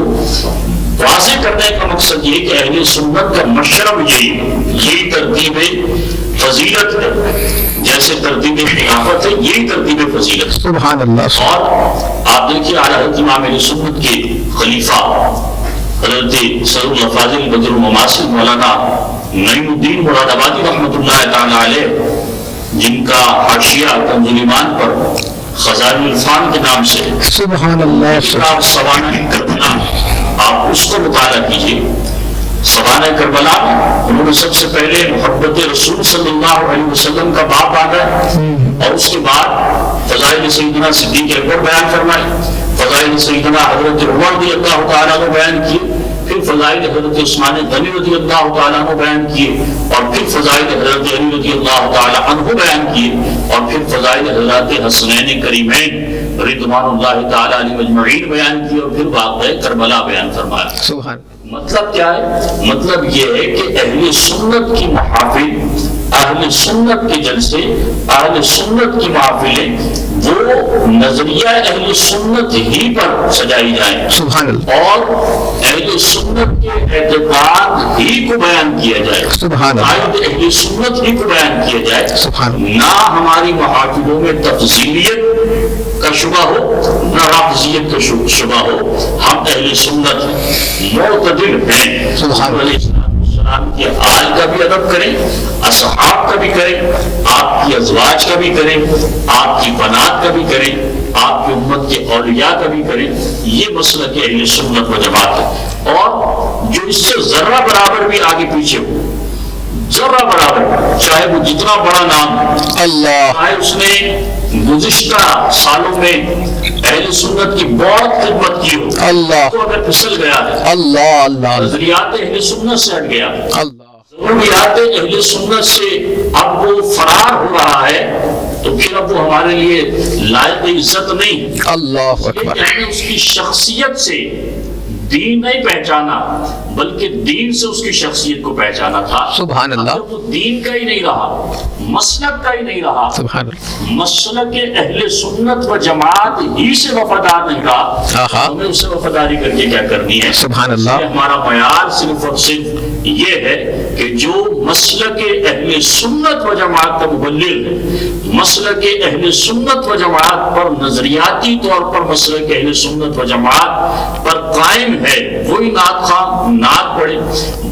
واضح کرنے کا مقصد یہ کہ اہل سنت کا مشرب یہی ترتیب فضیلت ہے، جیسے ترتیب خلافت ہے یہی ترتیب فضیلت ہے۔ سبحان اللہ۔ اور آپ دیکھیے اعلیٰ حضرت امام اہل سنت کے خلیفہ حضرت سر الفاضل بدر المماثل مولانا نعیم الدین مراد آبادی رحمۃ اللہ تعالی علیہ، جن کا حاشیہ کنز ایمان پر خزائن العرفان کے نام سے سبحان اللہ، سوانح کربلا، آپ اس کو مطالعہ کیجیے۔ سوانح کربلا میں انہوں نے سب سے پہلے محبت رسول صلی اللہ علیہ وسلم کا باب باندھا، اور اس کے بعد فضائل سیدنا صدیق اکبر بیان فرمائے، فضائل سیدنا حضرت عمر رضی اللہ تعالیٰ عنہ بیان کیے، پھر فضائل حضرت عثمان غنی رضی اللہ تعالیٰ عنہ بیان کیے، اور پھر فضائل حضرت علی رضی اللہ تعالیٰ عنہ بیان کیے، اور پھر فضائل حضرت حسنین کریمین رضوان اللہ تعالیٰ علیہ مجمعین بیان کیے، اور پھر واقعہ کربلا بیان فرمایا۔ سبحان۔ مطلب کیا ہے؟ مطلب یہ ہے کہ اہل سنت کی محافل، اہل سنت کے جلسے، اہل سنت کی محافلیں وہ نظریہ اہل سنت ہی پر سجائی جائیں، سبحان اللہ، اور اہل سنت کے اعتقاد ہی کو بیان کیا جائے، سبحان اللہ، عقائد اہل سنت ہی کو بیان کیا جائے، سبحان اللہ، نہ ہماری محافلوں میں تفضیلیت کا شبہ ہو، نہ رافضیت کا شبہ ہو۔ ہم اہل سنت معتدل ہیں، سبحان علیہ السلام کے آل کا بھی ادب کریں، اصحاب کا بھی کریں، آپ کی ازواج کا بھی کریں، آپ کی بنات کا بھی کریں، آپ کی امت کے اولیاء کا بھی کریں۔ یہ مسئلہ کہ اہل سنت و جماعت ہے، اور جو اس سے ذرہ برابر بھی آگے پیچھے ہو، ذرہ برابر، چاہے وہ جتنا بڑا نام ہے، اللہ، چاہے اس نے گزشتہ سالوں میں اہل سنت کی بہت خدمت کی ہو، اللہ، تو اگر پھسل گیا ہے، اللہ، اللہ، نظریات اہل سنت سے ہٹ گیا، اللہ، ضروریات اہل سنت سے اب وہ فرار ہو رہا ہے، تو پھر اب وہ ہمارے لیے لائق عزت نہیں۔ اللہ اکبر، اس کی شخصیت سے دین نہیں پہچانا، بلکہ دین سے اس کی شخصیت کو پہچانا تھا۔ سبحان اللہ، اگر وہ دین کا ہی نہیں رہا، مسلک کا ہی نہیں رہا، سبحان اللہ، مسلک اہل سنت و جماعت ہی سے وفادار نہیں رہا، ہمیں اس سے وفاداری کر کے کیا کرنی ہے؟ سبحان اللہ، ہمارا معیار صرف اور صرف یہ ہے کہ جو مسلک اہل سنت و جماعت کا مبلغ ہے، مسلک اہل سنت و جماعت پر نظریاتی طور پر مسلک اہل سنت و جماعت پر قائم ہے، وہی نعت خواہ نعت پڑھے،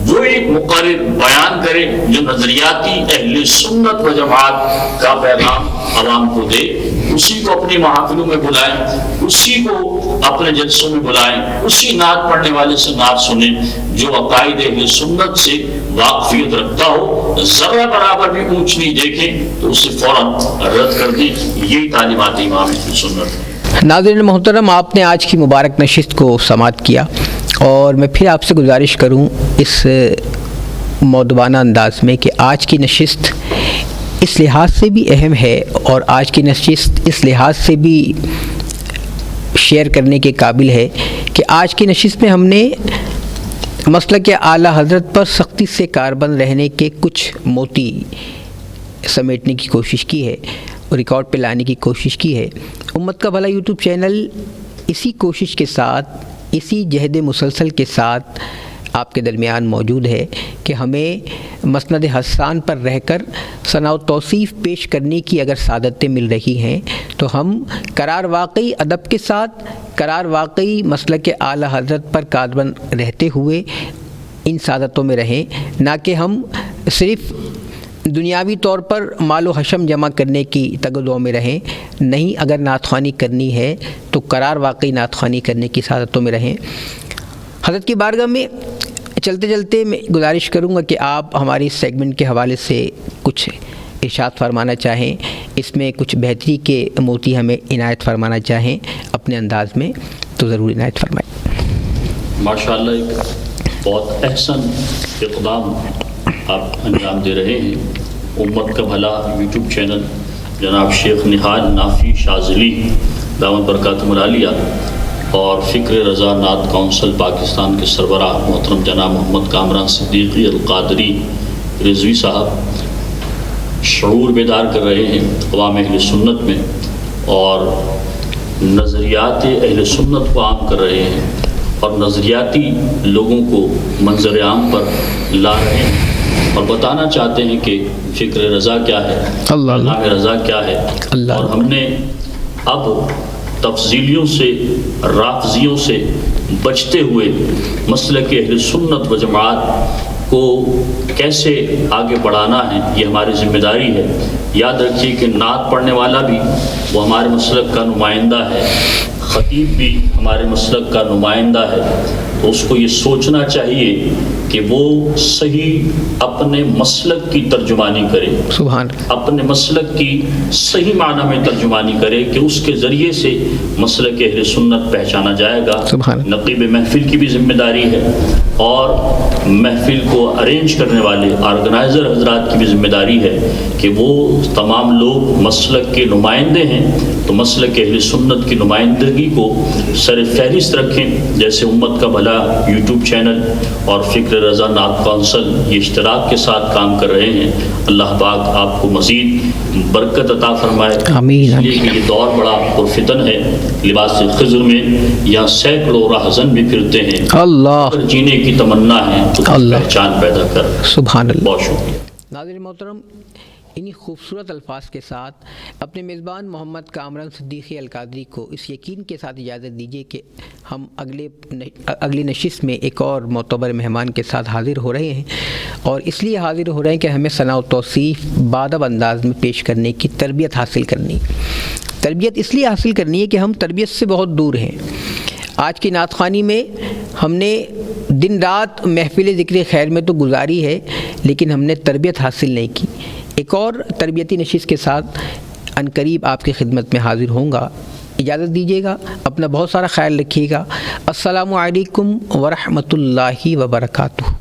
وہی مقرر بیان کرے جو نظریاتی اہل سنت و جماعت کا پیغام عوام کو دے، اسی کو اپنی محافلوں میں بلائیں، اسی کو اپنے جلسوں میں بلائیں، اسی نعت پڑھنے والے سے نعت سنیں جو عقائد اہل سنت سے واقفیت رکھتا ہو، ذرہ برابر بھی اونچ نہیں دیکھیں تو اسے فوراً رد کر دیں. یہی تعلیمات امام اہل سنت ہے. ناظرین محترم، آپ نے آج کی مبارک نشست کو سماعت کیا، اور میں پھر آپ سے گزارش کروں اس مؤدبانہ انداز میں کہ آج کی نشست اس لحاظ سے بھی اہم ہے، اور آج کی نشست اس لحاظ سے بھی شیئر کرنے کے قابل ہے کہ آج کی نشست میں ہم نے مسلک اعلیٰ حضرت پر سختی سے کاربند رہنے کے کچھ موتی سمیٹنے کی کوشش کی ہے، ریکارڈ پہ لانے کی کوشش کی ہے. امت کا بھلا یوٹیوب چینل اسی کوشش کے ساتھ، اسی جہد مسلسل کے ساتھ آپ کے درمیان موجود ہے کہ ہمیں مسند حسان پر رہ کر ثناء و توصیف پیش کرنے کی اگر سعادتیں مل رہی ہیں تو ہم قرار واقعی ادب کے ساتھ، قرار واقعی مسلک اعلیٰ حضرت پر کاربند رہتے ہوئے ان سعادتوں میں رہیں، نہ کہ ہم صرف دنیاوی طور پر مال و حشم جمع کرنے کی تگ و دو میں رہیں. نہیں، اگر نعت خوانی کرنی ہے تو قرار واقعی نعت خوانی کرنے کی سعادتوں میں رہیں. حضرت کی بارگاہ میں چلتے چلتے میں گزارش کروں گا کہ آپ ہماری اس سیگمنٹ کے حوالے سے کچھ ارشاد فرمانا چاہیں، اس میں کچھ بہتری کے موتی ہمیں عنایت فرمانا چاہیں اپنے انداز میں تو ضرور عنایت فرمائیں. ماشاءاللہ ایک بہت احسن اقدام آپ انجام دے رہے ہیں. امت کا بھلا یوٹیوب چینل جناب شیخ نہال نافی شاذلی دامت برکاتہم العالیہ اور فکر رضا نعت کونسل پاکستان کے سربراہ محترم جناب محمد کامران صدیقی القادری رضوی صاحب شعور بیدار کر رہے ہیں عوام اہل سنت میں، اور نظریات اہل سنت کو عام کر رہے ہیں، اور نظریاتی لوگوں کو منظر عام پر لا رہے ہیں، اور بتانا چاہتے ہیں کہ فکر رضا کیا ہے، اللہ رضا کیا ہے. اور ہم نے اب تفضیلیوں سے، رافضیوں سے بچتے ہوئے مسلک اہل سنت و جماعت کو کیسے آگے بڑھانا ہے، یہ ہماری ذمہ داری ہے. یاد رکھیے کہ نعت پڑھنے والا بھی وہ ہمارے مسلک کا نمائندہ ہے، خطیب بھی ہمارے مسلک کا نمائندہ ہے. تو اس کو یہ سوچنا چاہیے کہ وہ صحیح اپنے مسلک کی ترجمانی کرے، اپنے مسلک کی صحیح معنی میں ترجمانی کرے کہ اس کے ذریعے سے مسلک اہل سنت پہچانا جائے گا. نقیب محفل کی بھی ذمہ داری ہے، اور محفل کو ارینج کرنے والے آرگنائزر حضرات کی بھی ذمہ داری ہے کہ وہ تمام لوگ مسلک کے نمائندے ہیں تو مسلک اہل سنت کی نمائندگی کو سر فہرست رکھیں. جیسے امت کا بھلا یوٹیوب چینل اور فکر رضا نعت کونسل یہ اشتراک کے ساتھ کام کر رہے ہیں. اللہ پاک آپ کو مزید برکت عطا فرمائے. آمین. اس لیے کہ یہ دور بڑا پرفتن ہے. لباس خضر میں یہاں سینکڑوں راہزن بھی پھرتے ہیں، اللہ جینے کی تمنا ہے تو پہچان پیدا کر. سبحان اللہ. بہت شکریہ. ناظرین محترم، انہی خوبصورت الفاظ کے ساتھ اپنے میزبان محمد کامران صدیقی القادری کو اس یقین کے ساتھ اجازت دیجیے کہ ہم اگلی نشست میں ایک اور معتبر مہمان کے ساتھ حاضر ہو رہے ہیں، اور اس لیے حاضر ہو رہے ہیں کہ ہمیں ثناء و توصیف بادب انداز میں پیش کرنے کی تربیت حاصل کرنی. تربیت اس لیے حاصل کرنی ہے کہ ہم تربیت سے بہت دور ہیں. آج کی نعت خوانی میں ہم نے دن رات محفل ذکر خیر میں تو گزاری ہے، لیکن ہم نے تربیت حاصل نہیں کی. ایک اور تربیتی نشست کے ساتھ عنقریب آپ کی خدمت میں حاضر ہوں گا. اجازت دیجیے گا، اپنا بہت سارا خیال رکھیے گا. السلام علیکم ورحمۃ اللہ وبرکاتہ.